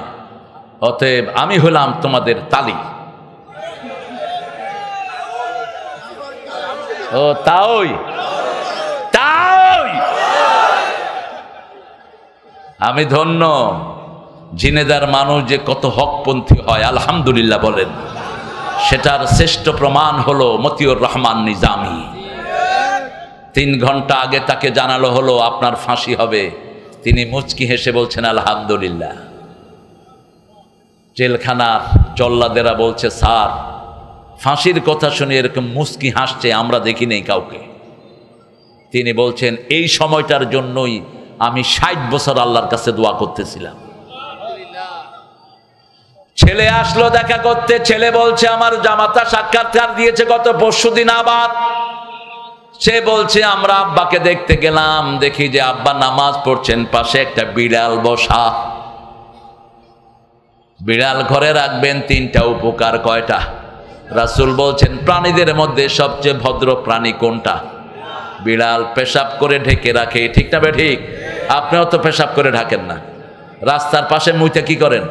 অতএব আমি হলাম তোমাদের তালি। ও তাই? আমি ধন্য। ঝিনেদার মানুষ যে কত হকপন্থী হয় আলহামদুলিল্লাহ বলেন। সেটার শ্রেষ্ঠ প্রমাণ হলো মতিউর রহমান নিজামী। 3 ঘন্টা আগে তাকে জানালো হলো আপনার ফাঁসি হবে, তিনি মুচকি হেসে বলছেন আলহামদুলিল্লাহ। জেলখানার জল্লাদেরা বলছে, স্যার ফাঁসির কথা শুনে এরকম মুচকি হাসছে আমরা দেখি নেই কাউকে। তিনি বলছেন, এই সময়টার জন্যই আমি 60 বছর আল্লাহর কাছে দোয়া করতেছিলাম। ছেলে আসলো দেখা করতে। ছেলে বলছে, আমার জামাতা সাক্ষাৎকার দিয়েছে গত পরশুদিন। আবার সে বলছে, আমরা আব্বাকে দেখতে গেলাম, দেখি যে আব্বা নামাজ পড়ছেন, পাশে একটা বিড়াল বসা। বিড়াল ঘরে রাখবেন 3টা উপকার। কয়টা? রাসূল বলছেন, প্রাণীদের মধ্যে সবচেয়ে ভদ্র প্রাণী কোনটা? বিড়াল। পেশাব করে ঢেকে রাখে, ঠিক না বে ঠিক? আপনিও তো পেশাব করে ঢাকেন না। রাস্তার পাশে মুইতে কি করেন?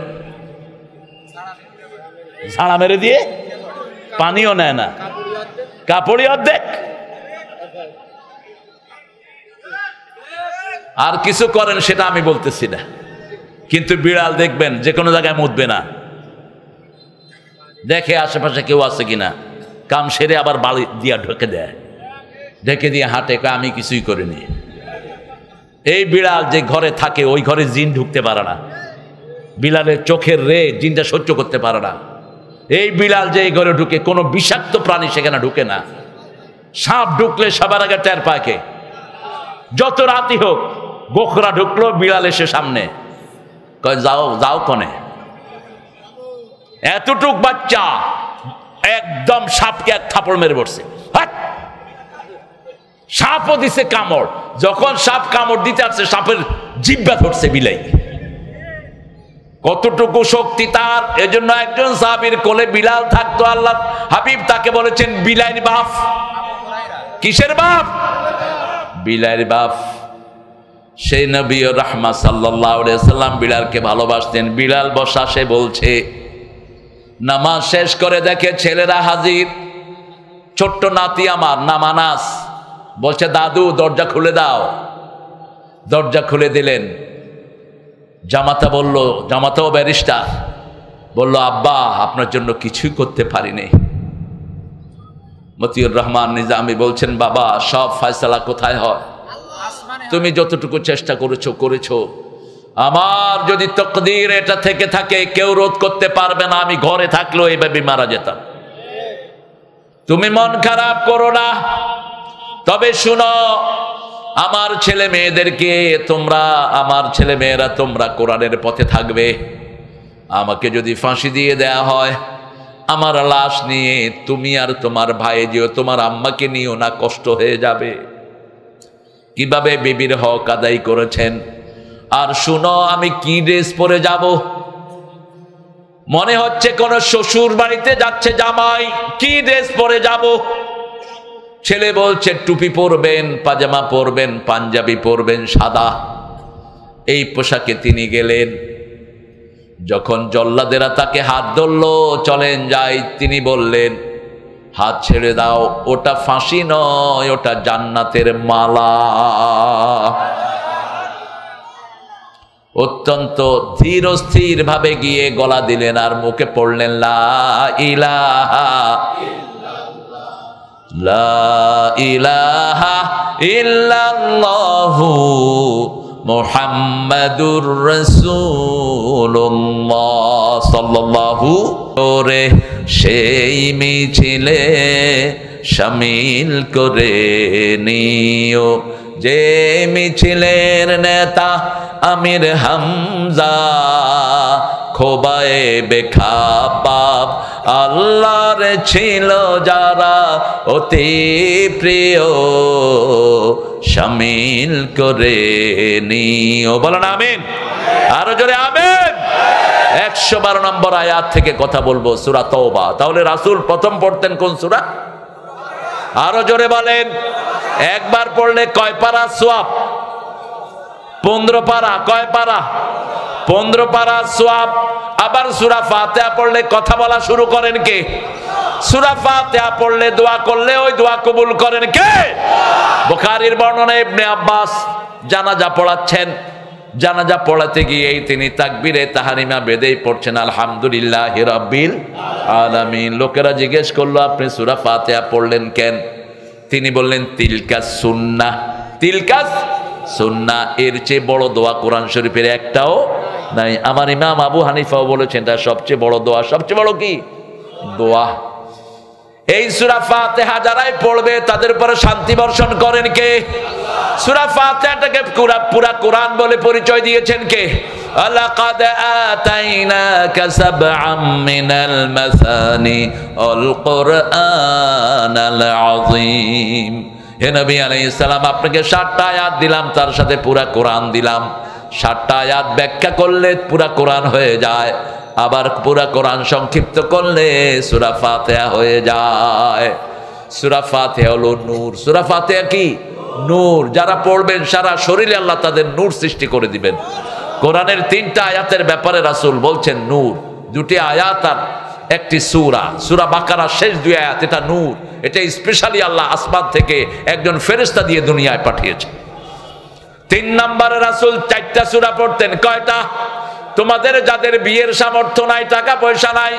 ঝাড়া মেরে দিয়ে পানিও নেয় না, কাপড়ই অর্ধেক। আর কিছু করেন সেটা আমি বলতেছি না, কিন্তু বিড়াল দেখবেন যে কোনো জায়গায় মুতবে না, দেখে আশেপাশে কেউ আছে কিনা, কাম সেরে আবার বাড়ি দিয়া ঢেকে দেয়, ঢেকে দিয়ে হাঁটে, আমি কিছুই করিনি। এই বিড়াল যে ঘরে থাকে ওই ঘরে জিন ঢুকতে পারে না। বিড়ালের চোখের রে জিনটা সহ্য করতে পারে না। এই বিড়াল যে এই ঘরে ঢুকে, কোনো বিষাক্ত প্রাণী সেখানে ঢুকে না। সাপ ঢুকলে সবার আগে টের পায় কে? যত রাতি হোক, গোখরা ঢুকলো, বিড়াল এসে সামনে কয়, যাও যাও কনে। এতটুক বাচ্চা একদম সাপকে এক থাপড় মেরে বসছে। সাপও দিছে কামড়। যখন সাপ কামড় দিতে আসছে, সাপের জিহ্বা ধরছে বিলাই। কতটুকু শক্তি তার! এজন্য একজন সাহাবীর কোলে বিলাল থাকতো। আল্লাহ হাবিব তাকে বলেছেন বিলাইর বাপ। কিসের বাপ? বিলাইর বাপ। সেই নবী রাহমাত সাল্লাল্লাহু আলাইহি সাল্লাম বিলালকে ভালোবাসতেন। বিলাল বসা, সে বলছে, নামাজ শেষ করে দেখে ছেলেরা হাজির। ছোট্ট নাতি আমার নাম আনাস, বলছে, দাদু দরজা খুলে দাও। দরজা খুলে দিলেন। জামাতাও ব্যারিস্টার, বলল আব্বা আপনার জন্য কিছুই করতে পারিনি। মতিউর রহমান নিজামী বলছেন বাবা সব ফয়সালা কোথায় হয়? তুমি যতটুকু চেষ্টা করেছো। আমার যদি তকদির এটা থেকে থাকে কেউ রোধ করতে পারবে না, আমি ঘরে থাকলেও এইভাবে মারা যেতাম। তুমি মন খারাপ করো না, তবে শুনো আমার ছেলে মেয়েরা তোমরা কোরআনের পথে থাকবে। আমাকে যদি ফাঁসি দিয়ে দেয়া হয়, আমার লাশ নিয়ে তুমি আর তোমার ভাই যেও, তোমার আম্মাকে নিও না, কষ্ট হয়ে যাবে। কিভাবে বিবির হক আদায় করেছেন। আর শুনো আমি কি ড্রেস পরে যাব? মনে হচ্ছে কোন শ্বশুর বাড়িতে যাচ্ছে জামাই, কি ড্রেস পরে যাব? ছেলে বলছে টুপি পরবেন, পাজামা পরবেন, পাঞ্জাবি পরবেন সাদা। এই পোশাকে তিনি গেলেন। যখন জল্লাদেরা তাকে হাত ধরলো চলেন যাই, তিনি বললেন হাত ছেড়ে দাও, ওটা ফাঁসি নয়, ওটা জান্নাতের মালা। অত্যন্ত ধীর স্থির ভাবে গিয়ে গলা দিলেন আর মুখে পড়লেন লা ইলাহা ইল্লাল্লাহু মুহাম্মাদুর রাসূলুল্লাহ সাল্লাল্লাহু করে সেই মিছিলে শামিল করে নিও, যে মিছিলের নেতা আমির হামজা, খোবায়ে বেখাবাব আল্লাহর ছিল যারা অতি প্রিয়, শামিল করে নিও। বলেন আমিন, আরো জোরে আমিন। 112 নম্বর আয়াত থেকে কথা বলবো, সূরা তওবা। তাহলে রাসূল প্রথম পড়তেন কোন সূরা? আরো জোরে বলেন। একবার পড়লে কয় পারা সওয়াব? 15 পারা। কয় পারা? 15 পারা সওয়াব। আবার সূরা ফাতিহা পড়লে কথা বলা শুরু করেন কে? সূরা ফাতিহা পড়লে দোয়া করলে ওই দোয়া কবুল করেন কে? বুখারীর বর্ণনা, ইবনে আব্বাস জানাজা পড়াচ্ছেন, জানাজা পড়াতে গিয়ে তিনি তাকবীরে তাহরিমা বেদেই পড়ছেন আলহামদুলিল্লাহি রাব্বিল আলামিন। লোকেরা জিজ্ঞেস করলো আপনি সূরা ফাতিহা পড়লেন কেন? তিনি বললেন তিলকা সুন্নাহ, তিলকা সুন্নাহ, এর চেয়ে বড় দোয়া কোরআন শরীফের একটাও নাই। আমার ইমাম আবু হানিফাও বলেছেন এটা সবচেয়ে বড় দোয়া। সবচেয়ে বড় কি দোয়া? এই সূরা ফাতিহা যারাই পড়বে তাদের উপরে শান্তি বর্ষণ করেন কে? সূরা ফাতিহাটাকে পুরা কোরআন বলে পরিচয় দিয়েছেন কে? লাকাদ আতাইনাকা সাবআম মিনাল মাসানি আল কুরআনাল আযীম। হে নবী আলাইহিস সালাম আপনাকে 7টা আয়াত দিলাম, তার সাথে পুরা কোরআন দিলাম। 7টা আয়াত ব্যাখ্যা করলে পুরা কোরআন হয়ে যায়, আবার পুরা কোরআন সংক্ষিপ্ত করলে সূরা ফাতিহা হয়ে যায়। সূরা ফাতিহা হলো নূর। সূরা ফাতিহা কি? নূর। যারা পড়বেন সারা শরীরে আল্লাহ তাদের নূর সৃষ্টি করে দিবেন। কোরআনের 3টা আয়াতের ব্যাপারে রাসূল বলছেন নূর। 2টি আয়াত আর একটি সূরা, সূরা বাকারার শেষ 2 আয়াত, এটা নূর। এটা স্পেশালি আল্লাহ আসমান থেকে একজন ফেরেশতা দিয়ে দুনিয়ায় পাঠিয়েছেন। 3 নম্বরে রাসূল 4টা সূরা পড়তেন। কয়টা? তোমাদের যাদের বিয়ের সামর্থ্য নাই, টাকা পয়সা নাই,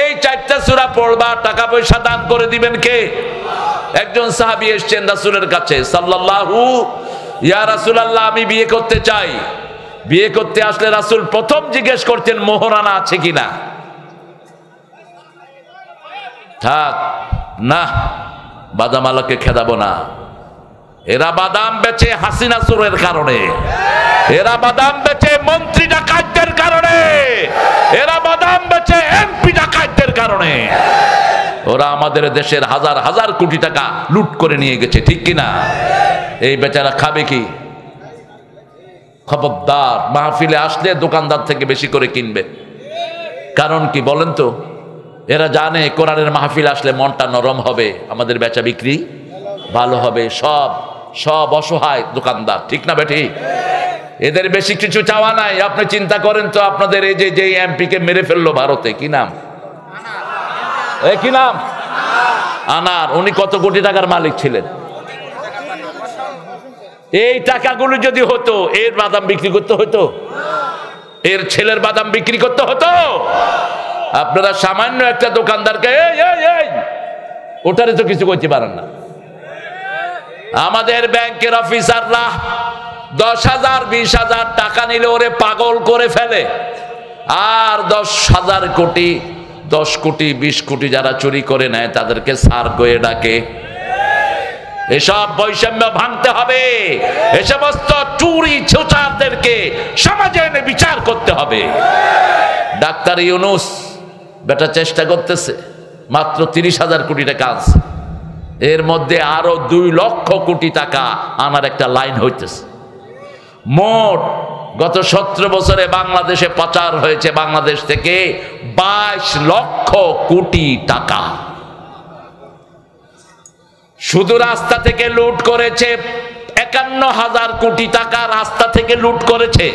এই 4টা সূরা পড়বা, টাকা পয়সা দান করে দিবেন কে? একজন সাহাবী এসেছেন রাসূলের কাছে, সাল্লাল্লাহু, ইয়া রাসূলুল্লাহ আমি বিয়ে করতে চাই। বিয়ে করতে আসলে রাসূল প্রথম জিজ্ঞেস করতেন মোহরানা আছে কিনা। থাক না, বাদাম আলাকে খেদাবো না। এরা বাদাম বেচে হাসিনা চোরের কারণে, এরা বাদাম বেচে মন্ত্রী ডাকাতদের কারণে, এরা বাদাম বেচে এমপি ডাকাতদের কারণে। ওরা আমাদের দেশের হাজার হাজার কোটি টাকা লুট করে নিয়ে গেছে, ঠিক কিনা? এই বেচারা খাবে কি? খবরদার, মাহফিলে আসলে দোকানদার থেকে বেশি করে কিনবে। কারণ কি বলেন তো? এরা জানে কোরআনের মাহফিল আসলে মনটা নরম হবে, আমাদের বেচা বিক্রি ভালো হবে। সব অসহায় দোকানদার, ঠিক না বেঠি? এদের বেশি কিছু চাওয়া নাই। আপনি চিন্তা করেন তো, আপনাদের এই যে এমপি কে মেরে ফেললো ভারতে, কি নাম? কি নাম? আনার। উনি কত কোটি টাকার মালিক ছিলেন? এই টাকাগুলো যদি হতো, এর বাদাম বিক্রি করতে হতো, এর ছেলের বাদাম বিক্রি করতে হতো। আপনারা সামান্য একটা দোকানদারকে এই এই এই ওটারে তো কিছু করতে পারেন না। আমাদের ব্যাংকের অফিসাররা 10,000 20,000 টাকা নিলে ওরে পাগল করে ফেলে, আর 10,000 কোটি 10 কোটি 20 কোটি যারা চুরি করে নেয় তাদেরকে স্যার কয়ে ডাকে। এসব বৈষম্য ভাঙতে হবে, এ সমস্ত চুরি ছোচারদেরকে সমাজে এনে বিচার করতে হবে। ডাক্তার ইউনূস বেটা চেষ্টা করতেছে, মাত্র 30,000 কোটি টাকা আছে, এর মধ্যে আরো 2 লক্ষ কোটি টাকা আনার একটা লাইন হইতেছে। মোট গত 17 বছরে বাংলাদেশে পাচার হয়েছে বাংলাদেশ থেকে 22 লক্ষ কোটি টাকা। শুধু রাস্তা থেকে লুট করেছে 51,000 কোটি টাকা, রাস্তা থেকে লুট করেছে।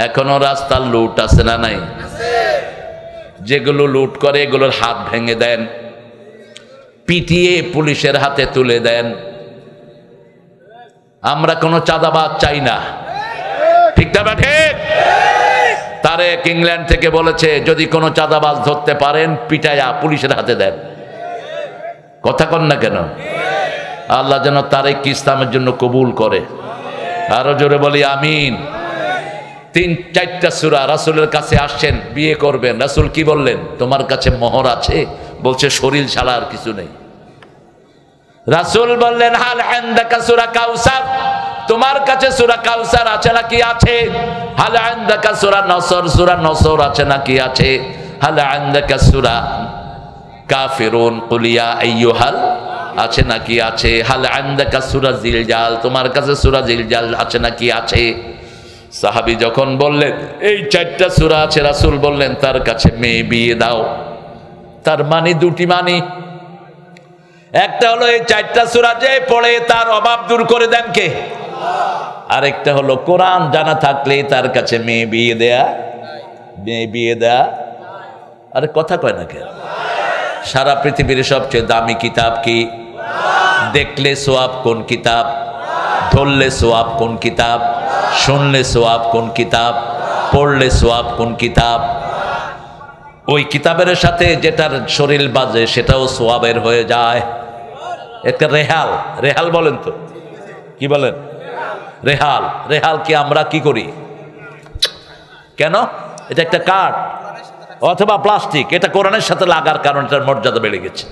এখনো রাস্তার লুট আছে না নাই? যেগুলো লুট করে এগুলোর হাত ভেঙে দেন, পিটিয়ে পুলিশের হাতে তুলে দেন। আমরা কোনো চাঁদাবাজ চাই না, ঠিক না ঠিক? তারেক ইংল্যান্ড থেকে বলেছে যদি কোনো চাঁদাবাজ ধরতে পারেন পিটায়া পুলিশের হাতে দেন। কথা কন না কেন? আল্লাহ যেন তারেক ইসলামের জন্য কবুল করে। আরো জোরে বলি আমিন। 3-4টা সূরা রাসূলের কাছে আসছেন, বিয়ে করবেন। রাসূল কি বললেন? তোমার কাছে মোহর আছে? বলছে শরীর ছাড়া আর কিছু নেই। রাসূল বললেন হাল ইনদাকা সূরা কাউসার, তোমার কাছে সূরা কাউসার আছে নাকি? আছে। হাল ইনদাকা সূরা নসর, সূরা নসর আছে নাকি? আছে। হাল ইনদাকা সূরা কাফিরুন কুল ইয়া আইয়ুহাল আছে নাকি? আছে। হাল ইনদাকা সূরা জিলজাল, তোমার কাছে সূরা জিলজাল আছে নাকি? আছে। সাহাবী যখন বললেন এই 4টা সূরা আছে, রাসূল বললেন তার কাছে মেয়ে বিয়ে দাও। তার মানে 2টি মানে, একটা হলো এই 4টা সূরা যে পড়ে তার অভাব দূর করে দেন কে? আরেকটা হলো কোরআন জানা থাকলে তার কাছে মেয়ে বিয়ে দেয়া, মেয়ে বিয়ে দেয়া। আরে কথা কয় না কেন? সারা পৃথিবীর সবচেয়ে দামি কিতাব কি? দেখলে সোয়াব কোন কিতাব? ধরলে সোয়াব কোন কিতাব? শুনলে সোয়াব কোন কিতাব? পড়লে সোয়াব কোন কিতাব? ওই কিতাবের সাথে যেটার শরীর বাজে সেটাও সোয়াবের হয়ে যায়। একটা রেহাল, রেহাল বলেন তো, কি বলেন? রেহাল। রেহাল কি আমরা কি করি? কেন? এটা একটা কাঠ অথবা প্লাস্টিক, এটা কোরআনের সাথে লাগার কারণে এটার মর্যাদা বেড়ে গেছে।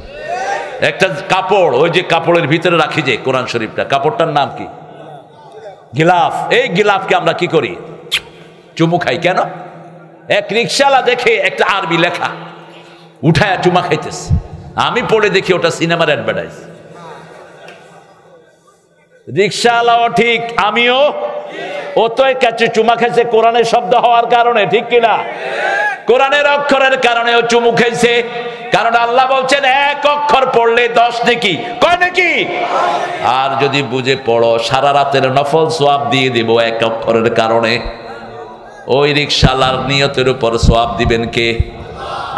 একটা কাপড়, ওই যে কাপড়ের ভিতরে রাখি যে কোরআন শরীফটা, কাপড়টার নাম কি? গিলাফ। এই গিলাফকে আমরা কি করি? চুমু খাই। কেন? এক রিক্সাওয়ালা দেখে একটা আরবি লেখা উঠায়া চুমা খাইতেছে, আমি পড়ে দেখি ওটা সিনেমার অ্যাডভার্টাইজ। রিক্সাওয়ালাও ঠিক, আমিও। ও তো কাছে চুমা খাইছে কোরআনের শব্দ হওয়ার কারণে, ঠিক কিনা? কোরআনের অক্ষরের কারণে ও চুমু খাইছে, কারণ আল্লাহ বলছেন 1 অক্ষর পড়লে 10 নেকি। কয় নাকি? আর যদি বুঝে পড়ো সারা রাতের নফল সওয়াব দিয়ে দিব 1 অক্ষরের কারণে। ওই রিকশালার নিয়তের উপর সওয়াব দিবেন কে?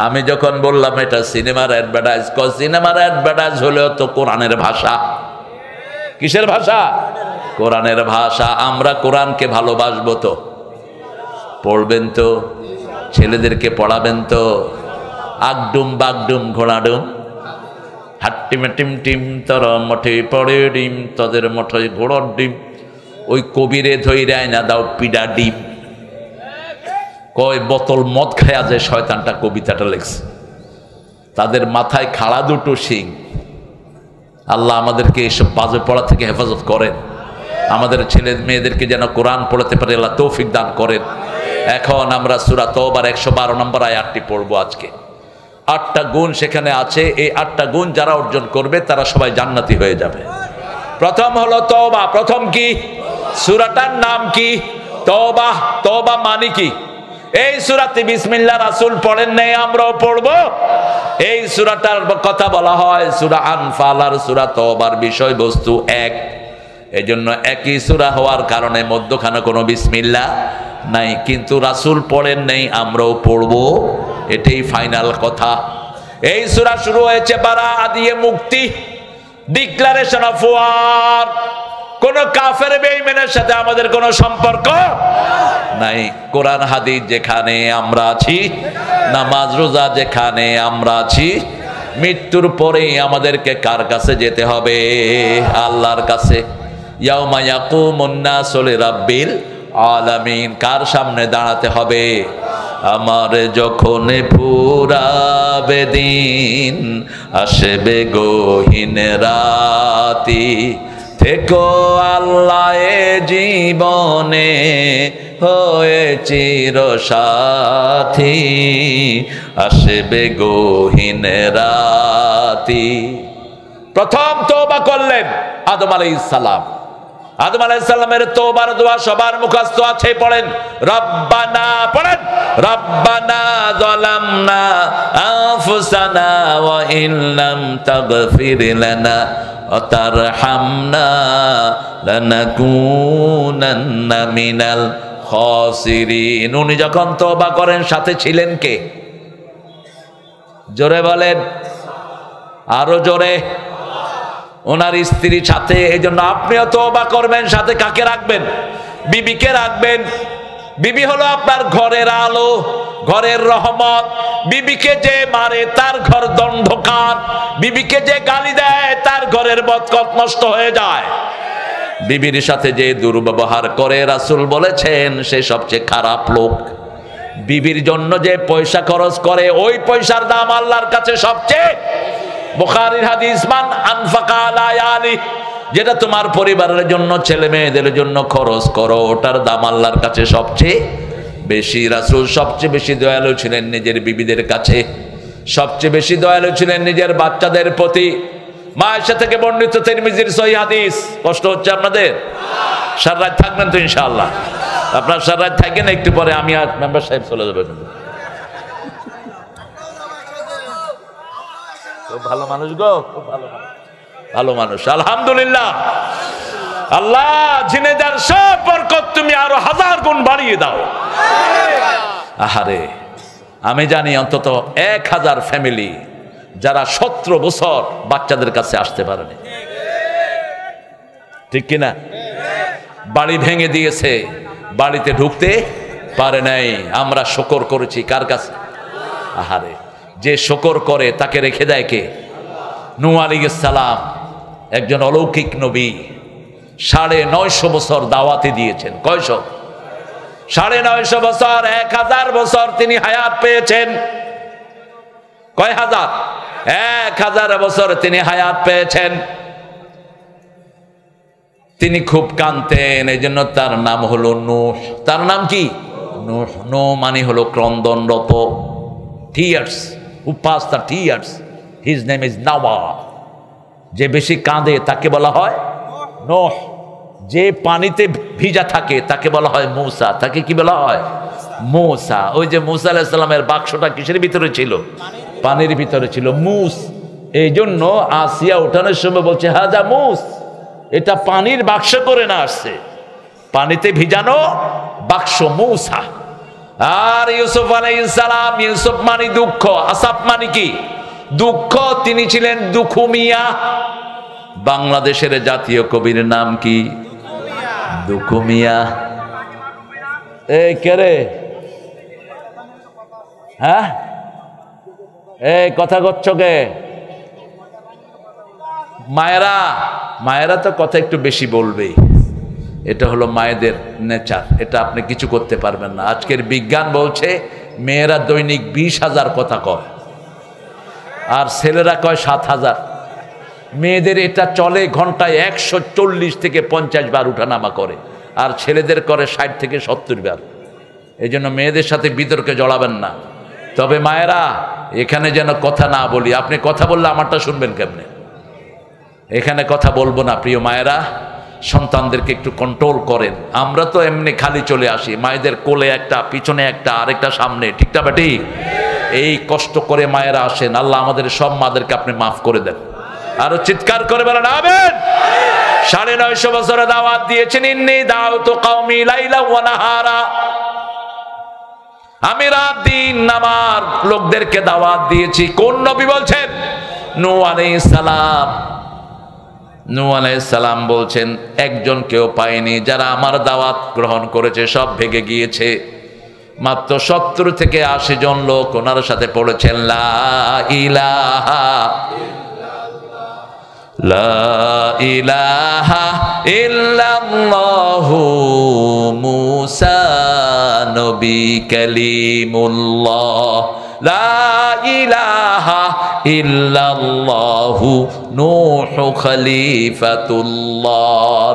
আমি যখন বললাম এটা সিনেমার অ্যাডভার্টাইজ, সিনেমার অ্যাডভার্টাইজ হলেও তো কোরআনের ভাষা। কিসের ভাষা? কোরআনের ভাষা। আমরা কোরআনকে ভালোবাসবো তো, পড়বেন তো, ছেলেদেরকে পড়াবেন তো। আগডুম বাগডুম ঘোড়াডুম হাট্টিমে টিম টিম তর মঠে পড়ে ডিম, তাদের মঠে ঘোড়ার ডিম। ওই কবিরে ধৈরায় না দাও পিডা ডিম। কয় বোতল মদ খায়া যে শয়তানটা কবিতাটা লেখছে, তাদের মাথায় খাড়া 2টো শিং। আল্লাহ আমাদেরকে এইসব বাজে পড়া থেকে হেফাজত করেন। আমাদের ছেলে মেয়েদেরকে যেন কোরআন পড়াতে পারে আল্লাহ তৌফিক দান করেন। এখন আমরা সূরা তওবার 112 নম্বর আয়াতটি পড়বো আজকে। 8টা গুণ সেখানে আছে। এই 8টা গুণ যারা অর্জন করবে তারা সবাই জান্নাতি হয়ে যাবে। প্রথম হলো তওবা। প্রথম কি? সূরাটার নাম কি? তওবা। তওবা মানে কি? এই সূরাতে বিসমিল্লাহ রাসূল পড়েন নাই, আমরাও পড়বো। এই সূরাটার কথা বলা হয় সূরা আনফাল আর সূরা তওবার বিষয়বস্তু এক। এজন্য একই সূরা হওয়ার কারণে মধ্যখানে কোনো বিসমিল্লাহ নাই, কিন্তু রাসূল পড়েন নাই, আমরাও পড়বো। এটাই ফাইনাল কথা। এই সূরা শুরু হয়েছে বারাআ দিয়ে, মুক্তি, ডিক্লারেশন অফ ওয়ার। কোন কাফের বেঈমানের সাথে আমাদের কোনো সম্পর্ক নাই। কোরআন হাদিস যেখানে আমরা আছি, নামাজ রোজা যেখানে আমরা আছি, মৃত্যুর পরে আমাদেরকে কার কাছে যেতে হবে? আল্লাহর কাছে। ইয়াউমা ইয়াকুমুন নাসু লিরাব্বিল আলামিন। কার সামনে দাঁড়াতে হবে? আমার যখন ফুরাবে দিন, আসবে গহীন রাতি, থেকো আল্লাহ এ জীবনে হয়ে চির সাথী, আসবে গহীন রাতি। প্রথম তওবা করলেন আদম আলাইহিস সালাম। আদম আলাইহিস সালামের তওবার দোয়া সবার মুখস্থ আছে, পড়েন রব্বানা, পড়েন রব্বানা যালামনা আনফুসানা ওয়া ইন লাম তাগফির লানা ওয়া তারহামনা লানাকুনান্না মিনাল খাসিরিন। উনি যখন তওবা করেন সাথে ছিলেন কে? জোরে বলেন, আরো জোরে। ওনার স্ত্রী সাথে। এই জন্য আপনিও তওবা করবেন, সাথে কাকে রাখবেন? বিবিকে রাখবেন। বিবি হলো আপনার ঘরের আলো, ঘরের রহমত। বিবিকে যে মারে তার ঘর অন্ধকার, বিবিকে যে গালি দেয় তার ঘরের বরকত নষ্ট হয়ে যায়। বিবির সাথে যে দুর্ব্যবহার করে রাসূল বলেছেন সে সবচেয়ে খারাপ লোক। বিবির জন্য যে পয়সা খরচ করে ওই পয়সার দাম আল্লাহর কাছে সবচেয়ে। বুখারীর হাদিস, মান আনফাকা আলা ইয়ালি, যেটা তোমার পরিবারের জন্য ছেলে মেয়েদের জন্য খরচ করো ওটার দাম আল্লাহর কাছে সবচেয়ে বেশি। রাসূল সবচেয়ে বেশি দয়ালু ছিলেন নিজের বিবিদের কাছে, সবচেয়ে বেশি দয়ালু ছিলেন নিজের বাচ্চাদের প্রতি। মা আয়েশা থেকে বর্ণিত তিরমিজির সহিহ হাদিস। কষ্ট হচ্ছে আপনাদের? সারা রাত থাকবেন তো ইনশাআল্লাহ? আপনার সারা রাত থাকেন, একটু পরে আমি আর মেম্বার সাহেব চলে যাবে। খুব ভালো মানুষ গো, খুব ভালো মানুষ, ভালো মানুষ, আলহামদুলিল্লাহ। আল্লাহ জিনেদার সব বরকত তুমি আরো 1000 গুণ বাড়িয়ে দাও। আহারে, আমি জানি অন্তত 1000 ফ্যামিলি যারা 17 বছর বাচ্চাদের কাছে আসতে পারেনি, ঠিক কিনা? বাড়ি ভেঙে দিয়েছে, বাড়িতে ঢুকতে পারে নাই। আমরা শুকর করেছি কার কাছে? আহারে, যে শুকর করে তাকে রেখে দেয় কে? নূহ আলাইহিস সালাম একজন অলৌকিক নবী, 950 বছর দাওয়াতে দিয়েছেন। কয়শো? 950 বছর, 1000 বছর তিনি হায়াত পেয়েছেন। কয় হাজার? 1000 বছর তিনি হায়াত পেয়েছেন। তিনি খুব কাঁদতেন, এই জন্য তার নাম হলো নূহ। তার নাম কি? নূহ। নূহ মানে হলো ক্রন্দনরত, tears, who pass the tears, his name is Noah. যে বেশি কাঁদে তাকে বলা হয় নূহ। যে পানিতে ভিজা থাকে তাকে বলা হয় মূসা। তাকে কি বলা হয়? মূসা। ওই যে মূসা আলাইহিস সালামের বাক্সটা কিসের ভিতরে ছিল? পানির ভিতরে ছিল, মুস। এই জন্য আসিয়া ওঠানোর সময় বলছে হাজা মুস, এটা পানির বাক্স করে না আসছে, পানিতে ভিজানো বাক্স মূসা। আর ইউসুফ আলাইহিস সালাম, ইউসুফ মানে দুঃখ, আসাফ মানে কি? দুঃখ। তিনি ছিলেন দুঃখু মিয়া। বাংলাদেশের জাতীয় কবির নাম কি? দুঃখু মিয়া। এই কে রে? হ্যাঁ, এই কথা করছ কে? মায়েরা, মায়েরা তো কথা একটু বেশি বলবেই, এটা হলো মায়েদের নেচার, এটা আপনি কিছু করতে পারবেন না। আজকের বিজ্ঞান বলছে মেয়েরা দৈনিক 20,000 কথা কয় আর ছেলেরা কয় 7,000। মেয়েদের এটা চলে ঘন্টায় 140 থেকে 50 বার উঠানামা করে, আর ছেলেদের করে 60 থেকে 70 বার। এই জন্য মেয়েদের সাথে বিতর্কে জড়াবেন না। তবে মায়েরা, এখানে যেন কথা না বলি। আপনি কথা বললে আমারটা শুনবেন কেমনে? এখানে কথা বলবো না। প্রিয় মায়েরা, সন্তানদেরকে একটু কন্ট্রোল করেন। আমরা তো এমনি খালি চলে আসি, মায়েদের কোলে একটা, পিছনে একটা, আরেকটা সামনে, ঠিকটা বেটি? এই কষ্ট করে মায়েরা আসেন। আল্লাহ আমাদের সব মাদেরকে আপনি মাফ করে দেন। আরো চিৎকার করে বলেন আমিন। 950 বছরে দাওয়াত দিয়েছেন, ইন্নী দাউতু কওমি লাইলা ওয়া নাহারা। আমি রাত দিন আমার লোকদেরকে দাওয়াত দিয়েছি। কোন নবী বলছেন? নূহ আলাইহিস সালাম। নূহ আলাইহিস সালাম বলছেন একজন কেউ পায়নি, যারা আমার দাওয়াত গ্রহণ করেছে সব ভেগে গিয়েছে। মাত্র 70 থেকে 80 জন লোক ওনার সাথে পড়েছেন লা ইলাহা লা ইলাহা ইল্লাল্লাহু মুসা নবী কালিমুল্লাহ, লা ইলাহা ইল্লাল্লাহু নূহ খলিফাতুল্লাহ।